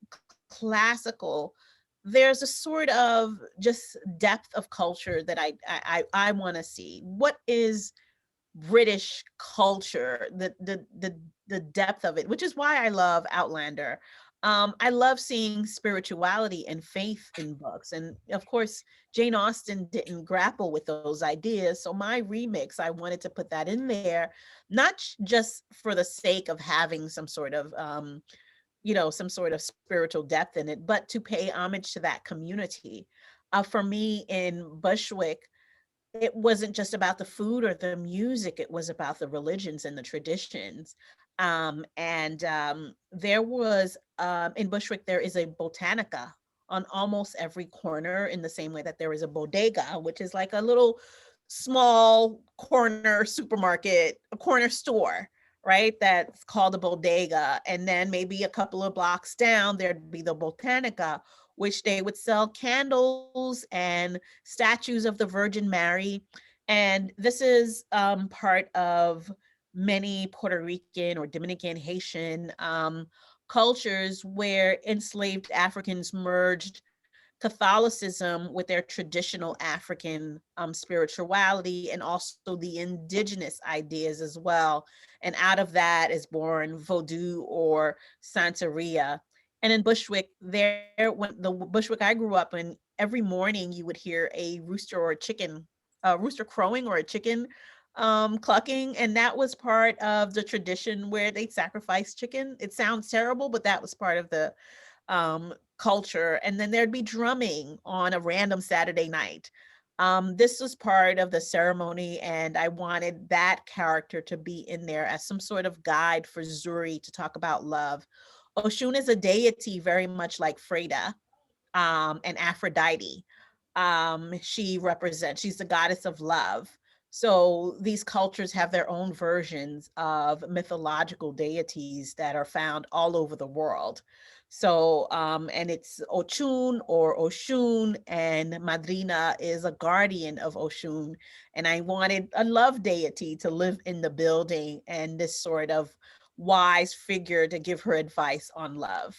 classical, there's a sort of just depth of culture that I want to see. What is British culture, the depth of it, which is why I love Outlander. I love seeing spirituality and faith in books. And of course, Jane Austen didn't grapple with those ideas. So my remix, I wanted to put that in there, not just for the sake of having some sort of some sort of spiritual depth in it, but to pay homage to that community. For me in Bushwick, it wasn't just about the food or the music, it was about the religions and the traditions. There was, in Bushwick, there is a botanica on almost every corner, in the same way that there is a bodega, which is like a little small corner supermarket, a corner store, right? That's called a bodega. And then maybe a couple of blocks down, there'd be the botanica, which they would sell candles and statues of the Virgin Mary. And this is part of many Puerto Rican or Dominican, Haitian cultures where enslaved Africans merged Catholicism with their traditional African spirituality, and also the indigenous ideas as well. And out of that is born Vodou or Santeria. And in Bushwick, when the Bushwick I grew up in, every morning you would hear a rooster or a chicken, a rooster crowing or a chicken clucking. And that was part of the tradition where they sacrificed chicken. It sounds terrible, but that was part of the culture. And then there'd be drumming on a random Saturday night. This was part of the ceremony, and I wanted that character to be in there as some sort of guide for Zuri to talk about love. Oshun is a deity very much like Freda and Aphrodite. She's the goddess of love. So these cultures have their own versions of mythological deities that are found all over the world. So, and it's Ochun or Oshun, and Madrina is a guardian of Oshun. And I wanted a love deity to live in the building and this sort of wise figure to give her advice on love.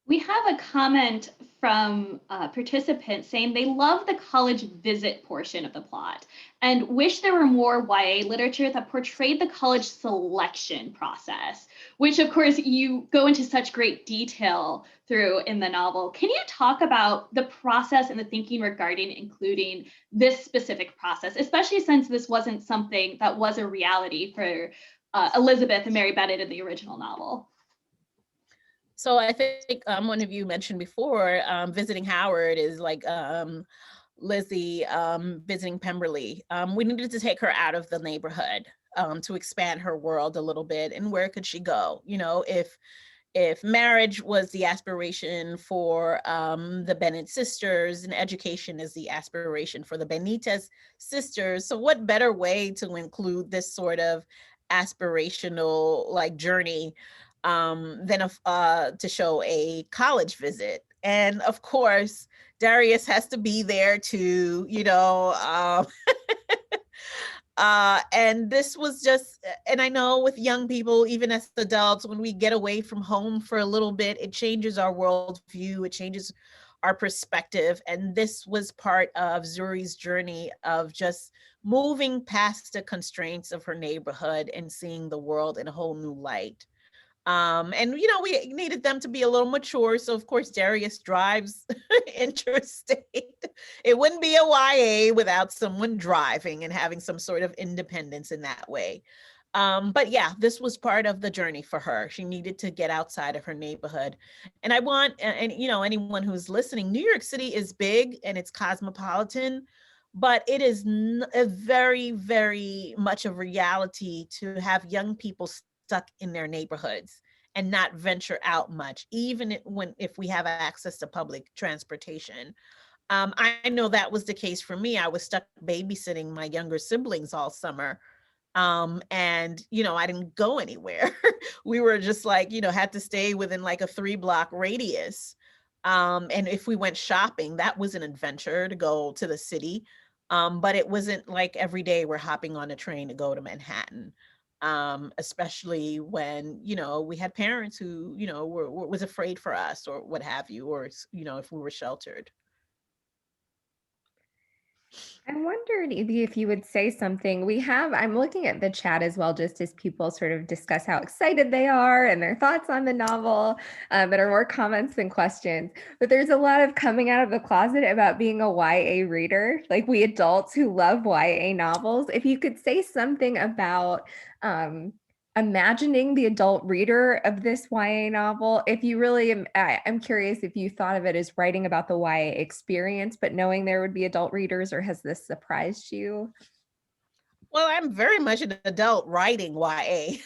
We have a comment from a participant saying they love the college visit portion of the plot and wish there were more YA literature that portrayed the college selection process, which of course you go into such great detail through in the novel. Can you talk about the process and the thinking regarding including this specific process, especially since this wasn't something that was a reality for Elizabeth and Mary Bennett in the original novel? So I think one of you mentioned before, visiting Howard is like Lizzie visiting Pemberley. We needed to take her out of the neighborhood to expand her world a little bit. And where could she go? You know, if marriage was the aspiration for the Bennett sisters, and education is the aspiration for the Benitez sisters, so what better way to include this sort of aspirational like journey than to show a college visit? And of course, Darius has to be there too, you know. And this was just, and I know with young people, even as adults, when we get away from home for a little bit, it changes our worldview, it changes our perspective. And this was part of Zuri's journey of just moving past the constraints of her neighborhood and seeing the world in a whole new light. And you know, we needed them to be a little mature. So of course, Darius drives interstate. It wouldn't be a YA without someone driving and having some sort of independence in that way. But yeah, this was part of the journey for her. She needed to get outside of her neighborhood. And I want, and you know, anyone who's listening, New York City is big and it's cosmopolitan, but it is a very, very much a reality to have young people stuck in their neighborhoods and not venture out much, even if we have access to public transportation. I know that was the case for me. I was stuck babysitting my younger siblings all summer. And you know, I didn't go anywhere. We were just like, you know, had to stay within like a 3-block radius. And if we went shopping, that was an adventure to go to the city. But it wasn't like every day we're hopping on a train to go to Manhattan. Especially when, you know, we had parents who, you know, was afraid for us or what have you, or, you know, if we were sheltered. I wondered, Ibi, if you would say something. I'm looking at the chat as well, just as people sort of discuss how excited they are and their thoughts on the novel, that are more comments than questions. But there's a lot of coming out of the closet about being a YA reader, like we adults who love YA novels. If you could say something about imagining the adult reader of this YA novel, if you really I'm curious if you thought of it as writing about the YA experience, but knowing there would be adult readers, or has this surprised you? Well, I'm very much an adult writing YA.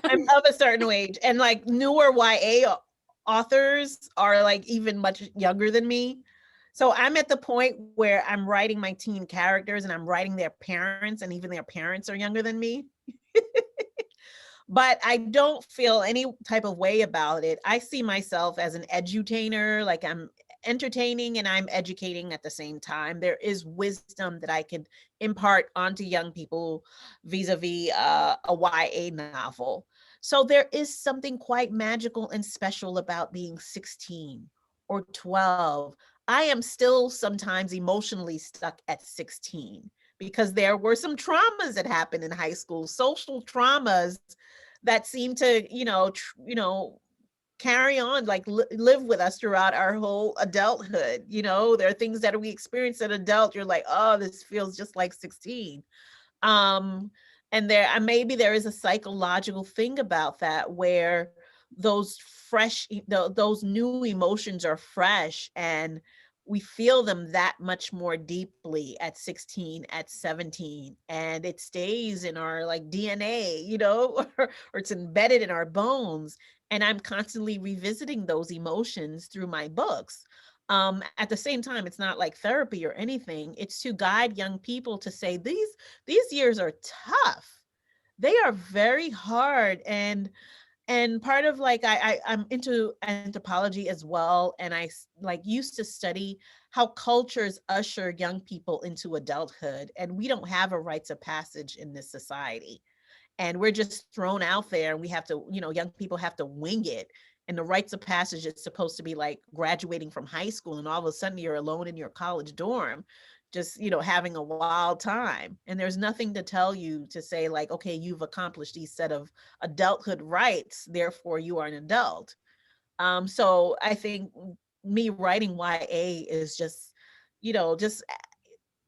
I'm of a certain age, and like newer YA authors are like even much younger than me. So I'm at the point where I'm writing my teen characters and I'm writing their parents, and even their parents are younger than me. But I don't feel any type of way about it. I see myself as an edutainer, like I'm entertaining and I'm educating at the same time. There is wisdom that I could impart onto young people vis-a-vis a YA novel. So there is something quite magical and special about being 16 or 12. I am still sometimes emotionally stuck at 16 because there were some traumas that happened in high school, social traumas that seem to, carry on, like live with us throughout our whole adulthood. You know, there are things that we experience as adult. You're like, oh, this feels just like 16. Um, and maybe there is a psychological thing about that where those those new emotions are fresh and we feel them that much more deeply at 16, at 17, and it stays in our like DNA, or it's embedded in our bones. And I'm constantly revisiting those emotions through my books. At the same time, it's not like therapy or anything. It's to guide young people to say these years are tough. They are very hard, and part of like I'm into anthropology as well, and like used to study how cultures usher young people into adulthood, and we don't have a rites of passage in this society, and we're just thrown out there, and we have to, young people have to wing it. And the rites of passage is supposed to be like graduating from high school, and all of a sudden you're alone in your college dorm, just having a wild time, and there's nothing to tell you to say like, okay, you've accomplished these set of adulthood rights, therefore you are an adult. So I think me writing YA is just, just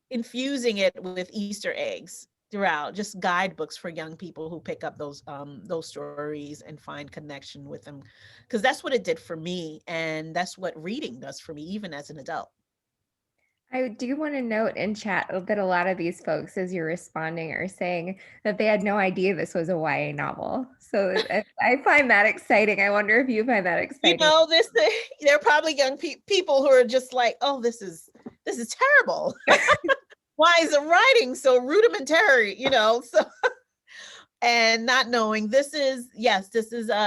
infusing it with Easter eggs throughout, just guidebooks for young people who pick up those stories and find connection with them, because that's what it did for me, and that's what reading does for me even as an adult. I do want to note in chat that a lot of these folks, as you're responding, are saying that they had no idea this was a YA novel. So I find that exciting. I wonder if you find that exciting. This there are probably young people who are just like, oh, this is terrible. Why is the writing so rudimentary? So and not knowing this is a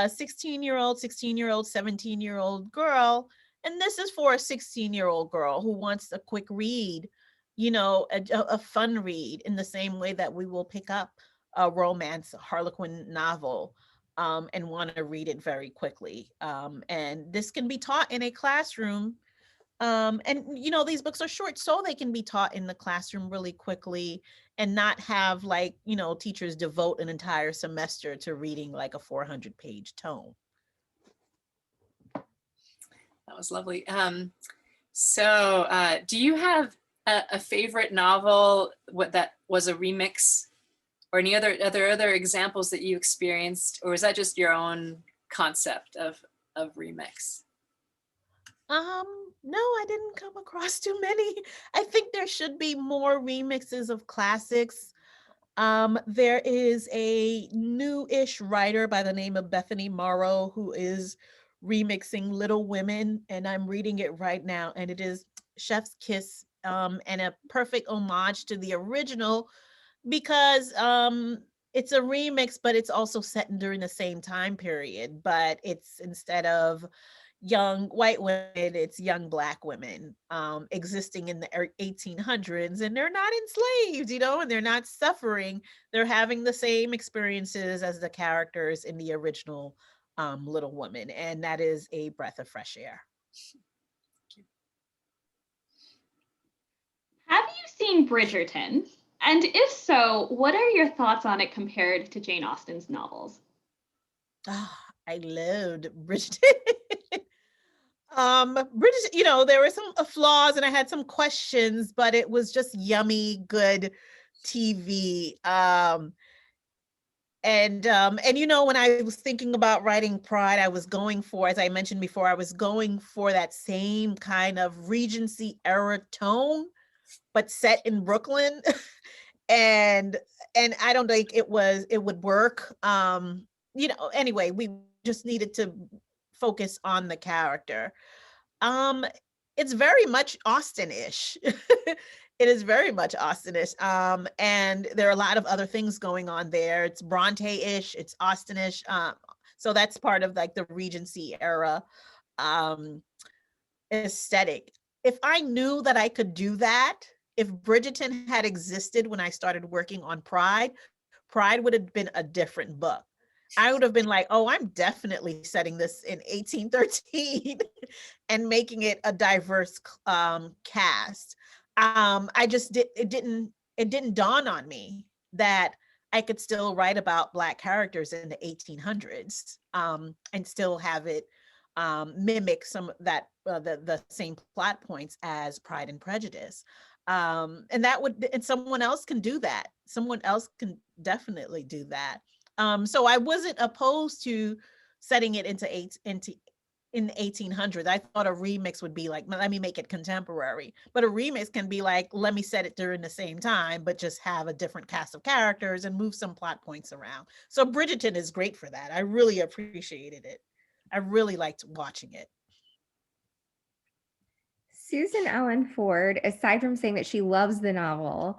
16-year-old, 17-year-old girl, and this is for a 16-year-old girl who wants a quick read, a fun read, in the same way that we will pick up a romance Harlequin novel, and want to read it very quickly, and this can be taught in a classroom, and these books are short, so they can be taught in the classroom really quickly, and not have like teachers devote an entire semester to reading like a 400-page tome. That was lovely. So do you have a favorite novel that was a remix, or any other examples that you experienced, or is that just your own concept of remix? No, I didn't come across too many. I think there should be more remixes of classics. There is a new-ish writer by the name of Bethany Morrow who is remixing Little Women, and I'm reading it right now, and it is chef's kiss, and a perfect homage to the original, because it's a remix, but it's also set during the same time period, but it's, instead of young white women, it's young Black women, existing in the 1800s, and they're not enslaved, and they're not suffering. They're having the same experiences as the characters in the original Little Woman, and that is a breath of fresh air. Have you seen Bridgerton? And if so, what are your thoughts on it compared to Jane Austen's novels? I loved Bridgerton. Bridgerton, there were some flaws and I had some questions, but it was just yummy, good TV. And when I was thinking about writing Pride, I was going for, as I mentioned before, I was going for that same kind of Regency era tone, but set in Brooklyn. and I don't think it would work. Anyway, we just needed to focus on the character. It's very much Austen-ish. It is very much Austen-ish. And there are a lot of other things going on there. It's Bronte-ish, it's Austen-ish. So that's part of like the Regency era aesthetic. If I knew that I could do that, if Bridgerton had existed when I started working on Pride, Pride would have been a different book. I would have been like, oh, I'm definitely setting this in 1813 and making it a diverse cast. It didn't dawn on me that I could still write about Black characters in the 1800s, and still have it mimic some of that the same plot points as Pride and Prejudice. And someone else can do that. Someone else can definitely do that. So I wasn't opposed to setting it in the 1800s. I thought a remix would be like, let me make it contemporary. But a remix can be like, let me set it during the same time, but just have a different cast of characters and move some plot points around. So Bridgerton is great for that. I really appreciated it. I really liked watching it. Susan Ellen Ford, aside from saying that she loves the novel,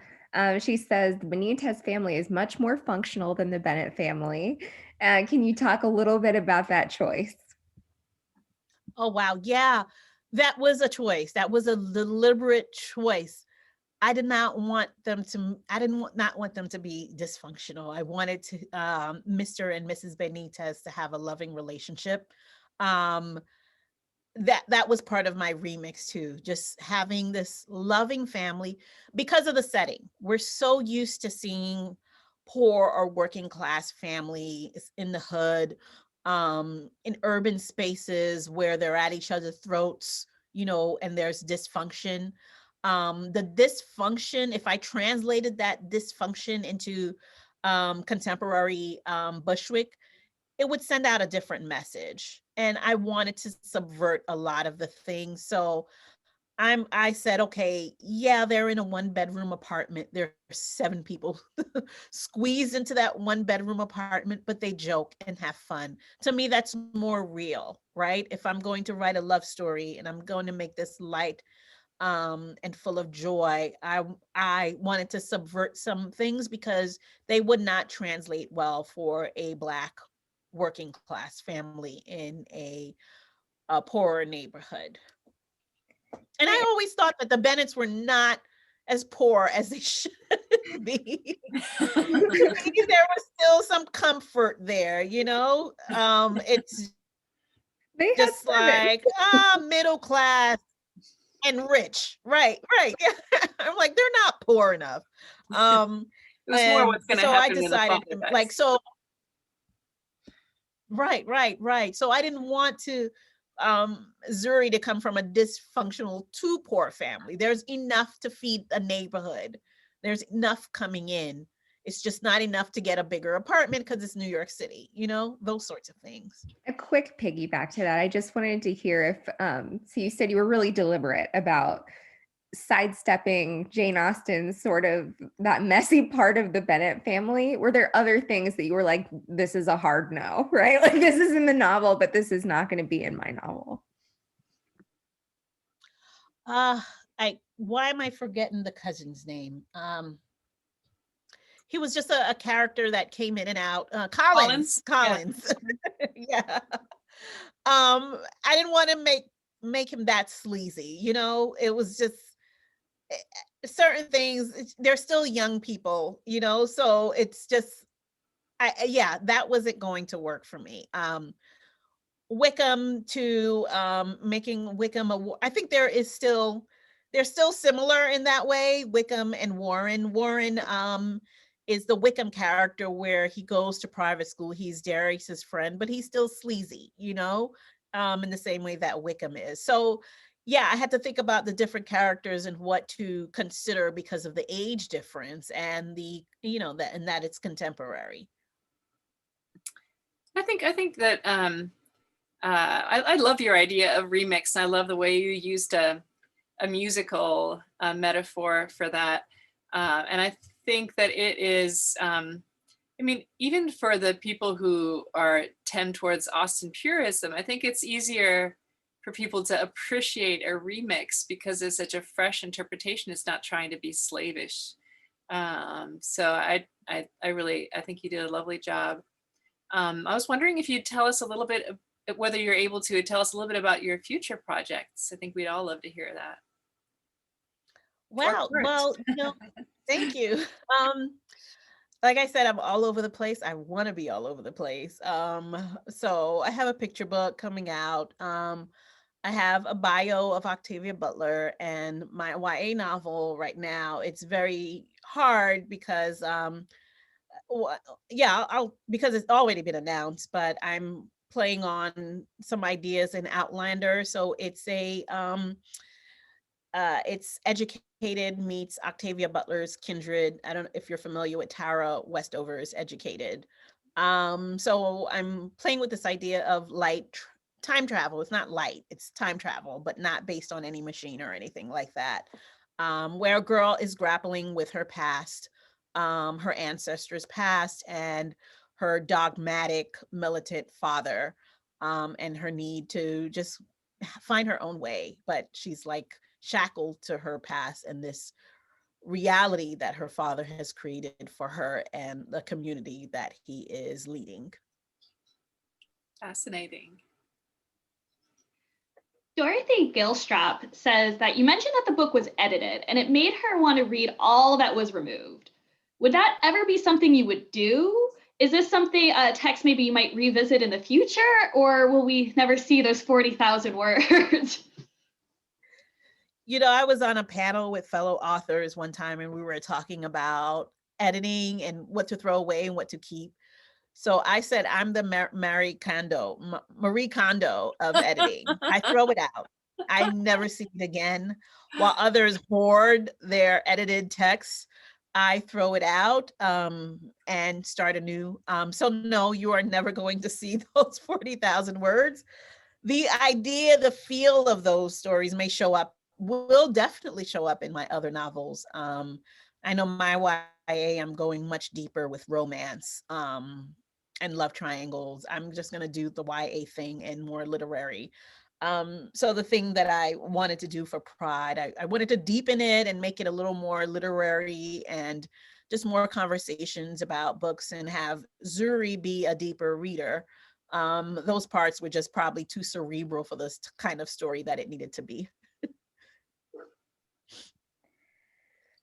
she says the Benitez family is much more functional than the Bennett family. Can you talk a little bit about that choice? Oh, wow. Yeah, that was a choice. That was a deliberate choice. I did not want them to, I didn't want, not want them to be dysfunctional. I wanted to, Mr. and Mrs. Benitez to have a loving relationship. Um, that was part of my remix too, just having this loving family because of the setting. We're so used to seeing poor or working class families in the hood, in urban spaces where they're at each other's throats, and there's dysfunction. The dysfunction, if I translated that dysfunction into contemporary Bushwick, it would send out a different message. And I wanted to subvert a lot of the things. So I said, okay, yeah, they're in a 1-bedroom apartment. There are 7 people squeezed into that 1-bedroom apartment, but they joke and have fun. To me, that's more real, right? If I'm going to write a love story and I'm going to make this light and full of joy, I wanted to subvert some things because they would not translate well for a Black working class family in a poorer neighborhood. And I always thought that the Bennetts were not as poor as they should be. Maybe there was still some comfort there, It's They had just servants. like middle class and rich. Right, right. I'm like, they're not poor enough. It was more And what's going to so I happen when the decided, father like, dies. so right. So I didn't want to Zuri to come from a dysfunctional too poor family. There's enough to feed a neighborhood. There's enough coming in. It's just not enough to get a bigger apartment because it's New York City, those sorts of things. A quick piggyback to that. I just wanted to hear if, so you said you were really deliberate about sidestepping Jane Austen's sort of that messy part of the Bennett family. Were there other things that you were like, this is a hard no, right? Like this is in the novel, but this is not going to be in my novel. Uh why am I forgetting the cousin's name? He was just a character that came in and out. Collins. Yeah. Yeah. I didn't want to make him that sleazy, It was just certain things. They're still young people, so it's just yeah, that wasn't going to work for me. Wickham to making Wickham I think they're still similar in that way. Wickham and Warren. Warren is the Wickham character where he goes to private school. He's Darius's friend, but he's still sleazy, in the same way that Wickham is. So yeah, I had to think about the different characters and what to consider because of the age difference and that it's contemporary. I think that I love your idea of remix. And I love the way you used a musical metaphor for that. And I think that it is, even for the people who tend towards Austen purism, I think it's easier for people to appreciate a remix because it's such a fresh interpretation. It's not trying to be slavish. So I think you did a lovely job. I was wondering if you'd tell us a little bit, whether you're able to tell us a little bit about your future projects. I think we'd all love to hear that. Wow. Well, thank you. Like I said, I'm all over the place. I want to be all over the place. So I have a picture book coming out. I have a bio of Octavia Butler and my YA novel right now. It's very hard because because it's already been announced, but I'm playing on some ideas in Outlander. So it's Educated meets Octavia Butler's Kindred. I don't know if you're familiar with Tara Westover's Educated. So I'm playing with this idea of time travel. It's not light, it's time travel, but not based on any machine or anything like that. Where a girl is grappling with her past, her ancestors' past, and her dogmatic militant father, and her need to just find her own way. But she's like shackled to her past and this reality that her father has created for her and the community that he is leading. Fascinating. Dorothy Gilstrap says that you mentioned that the book was edited and it made her want to read all that was removed. Would that ever be something you would do? Is this something, a text maybe you might revisit in the future, or will we never see those 40,000 words? You know, I was on a panel with fellow authors one time and we were talking about editing and what to throw away and what to keep. So I said, I'm the Marie Kondo of editing. I throw it out. I never see it again. While others hoard their edited texts, I throw it out and start anew. So no, you are never going to see those 40,000 words. The idea, the feel of those stories may show up, will definitely show up in my other novels. I know my YA, I'm going much deeper with romance and love triangles. I'm just going to do the YA thing and more literary. So the thing that I wanted to do for Pride, I wanted to deepen it and make it a little more literary and just more conversations about books and have Zuri be a deeper reader. Those parts were just probably too cerebral for this kind of story that it needed to be.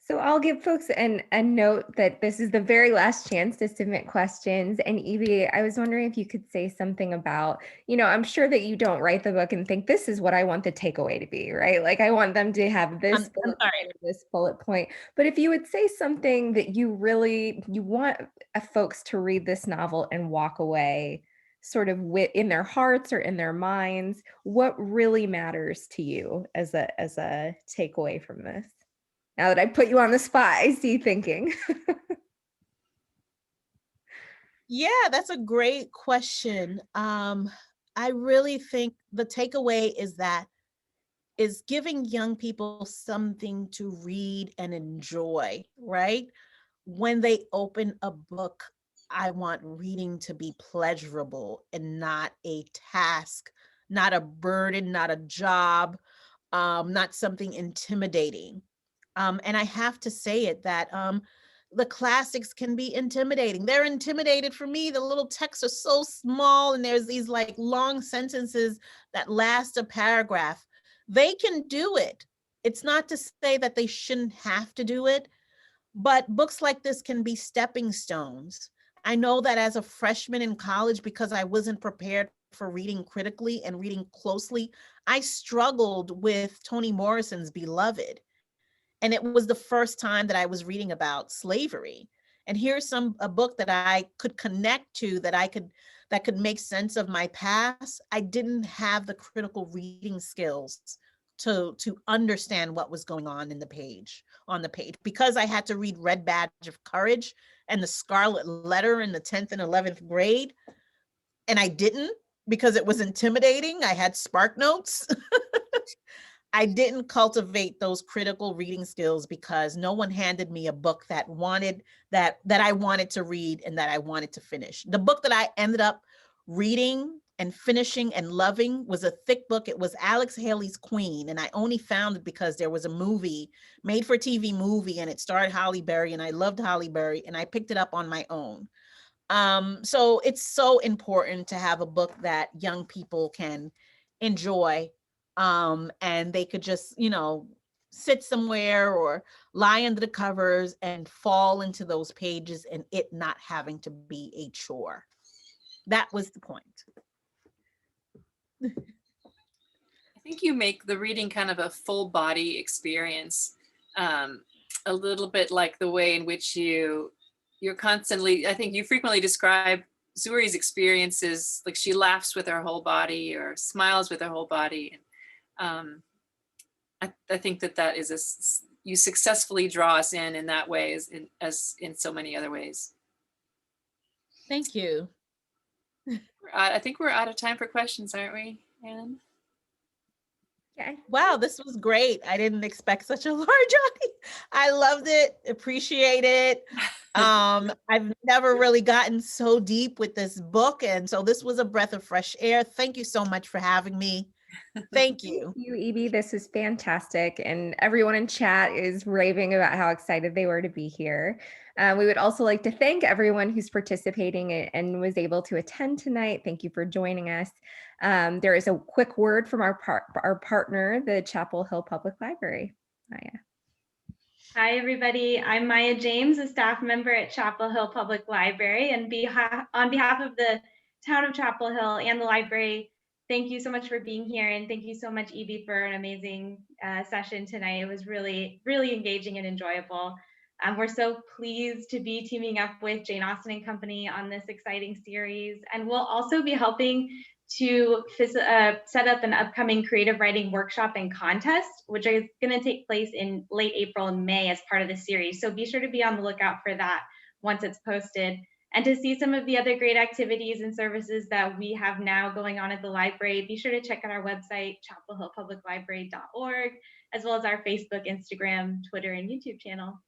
So I'll give folks a note that this is the very last chance to submit questions. And Ibi, I was wondering if you could say something about, I'm sure that you don't write the book and think this is what I want the takeaway to be, right? Like I want them to have this bullet point or this bullet point. But if you would say something that you want folks to read this novel and walk away sort of in their hearts or in their minds, what really matters to you as a takeaway from this? Now that I put you on the spot, I see you thinking. Yeah, that's a great question. I really think the takeaway is giving young people something to read and enjoy, right? When they open a book, I want reading to be pleasurable and not a task, not a burden, not a job, not something intimidating. And I have to say it that the classics can be intimidating. They're intimidated for me. The little texts are so small and there's these like long sentences that last a paragraph. They can do it. It's not to say that they shouldn't have to do it, but books like this can be stepping stones. I know that as a freshman in college, because I wasn't prepared for reading critically and reading closely, I struggled with Toni Morrison's Beloved. And it was the first time that I was reading about slavery. And here's a book that I could connect to, that could make sense of my past. I didn't have the critical reading skills to understand what was going on on the page, because I had to read Red Badge of Courage and The Scarlet Letter in the 10th and 11th grade. And I didn't, because it was intimidating. I had Spark Notes. I didn't cultivate those critical reading skills because no one handed me a book that I wanted to read and that I wanted to finish. The book that I ended up reading and finishing and loving was a thick book. It was Alex Haley's Queen, and I only found it because there was a movie, made for TV movie, and it starred Halle Berry, and I loved Halle Berry, and I picked it up on my own. So it's so important to have a book that young people can enjoy, and they could just, sit somewhere or lie under the covers and fall into those pages and it not having to be a chore. That was the point. I think you make the reading kind of a full body experience, a little bit like the way in which you're constantly, I think you frequently describe Zuri's experiences, like she laughs with her whole body or smiles with her whole body. I think that is you successfully draw us in that way as in so many other ways. Thank you. I think we're out of time for questions, aren't we, Anne? Okay. Wow, this was great. I didn't expect such a large audience. I loved it, appreciate it. I've never really gotten so deep with this book, and so this was a breath of fresh air. Thank you so much for having me. Thank you. You, Ibi. This was fantastic. And everyone in chat is raving about how excited they were to be here. We would also like to thank everyone who's participating and was able to attend tonight. Thank you for joining us. There is a quick word from our partner, the Chapel Hill Public Library. Maya. Hi, everybody. I'm Maya James, a staff member at Chapel Hill Public Library. And on behalf of the town of Chapel Hill and the library, thank you so much for being here. And thank you so much, Ibi, for an amazing session tonight. It was really, really engaging and enjoyable. We're so pleased to be teaming up with Jane Austen and Company on this exciting series. And we'll also be helping to set up an upcoming creative writing workshop and contest, which is going to take place in late April and May as part of the series. So be sure to be on the lookout for that once it's posted. And to see some of the other great activities and services that we have now going on at the library, be sure to check out our website, chapelhillpubliclibrary.org, as well as our Facebook, Instagram, Twitter, and YouTube channel.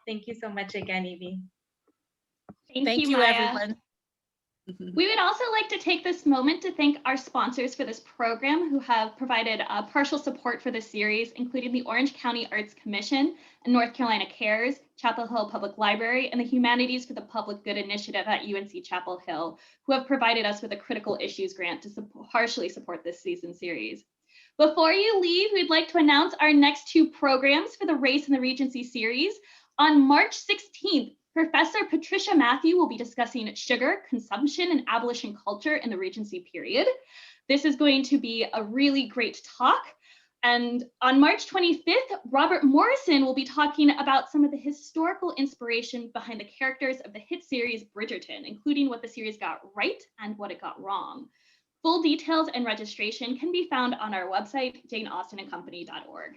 Thank you so much again, Ibi. Thank you, you, Maya. everyone. We would also like to take this moment to thank our sponsors for this program who have provided partial support for the series, including the Orange County Arts Commission and North Carolina Cares, Chapel Hill Public Library, and the Humanities for the Public Good Initiative at UNC Chapel Hill, who have provided us with a critical issues grant to partially support this season series. Before you leave, we'd like to announce our next two programs for the Race and the Regency series. On March 16th, Professor Patricia Matthew will be discussing sugar, consumption, and abolition culture in the Regency period. This is going to be a really great talk. And on March 25th, Robert Morrison will be talking about some of the historical inspiration behind the characters of the hit series Bridgerton, including what the series got right and what it got wrong. Full details and registration can be found on our website, janeaustenandcompany.org.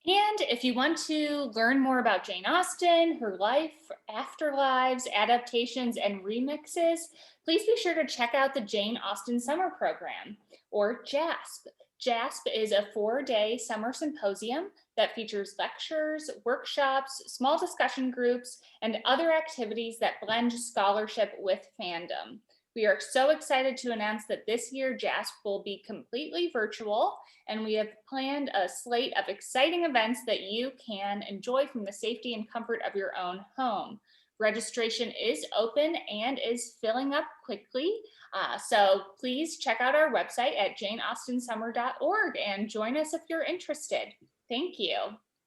And if you want to learn more about Jane Austen, her life, afterlives, adaptations, and remixes, please be sure to check out the Jane Austen Summer Program, or JASP. JASP is a 4-day summer symposium that features lectures, workshops, small discussion groups, and other activities that blend scholarship with fandom. We are so excited to announce that this year JASP will be completely virtual, and we have planned a slate of exciting events that you can enjoy from the safety and comfort of your own home. Registration is open and is filling up quickly, so please check out our website at janeaustensummer.org and join us if you're interested. Thank you.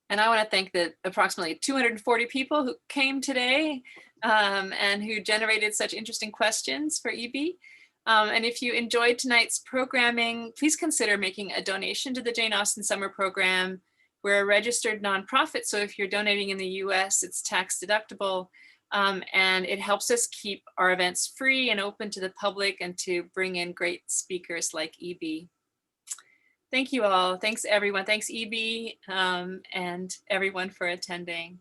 And I want to thank the approximately 240 people who came today and who generated such interesting questions for Ibi. And if you enjoyed tonight's programming, please consider making a donation to the Jane Austen Summer Program. We're a registered nonprofit, so if you're donating in the US, it's tax deductible. And it helps us keep our events free and open to the public and to bring in great speakers like Ibi. Thank you all. Thanks everyone. Thanks Ibi and everyone for attending.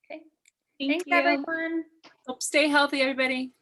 Okay. Thank Thanks you. everyone. Hope stay healthy, everybody.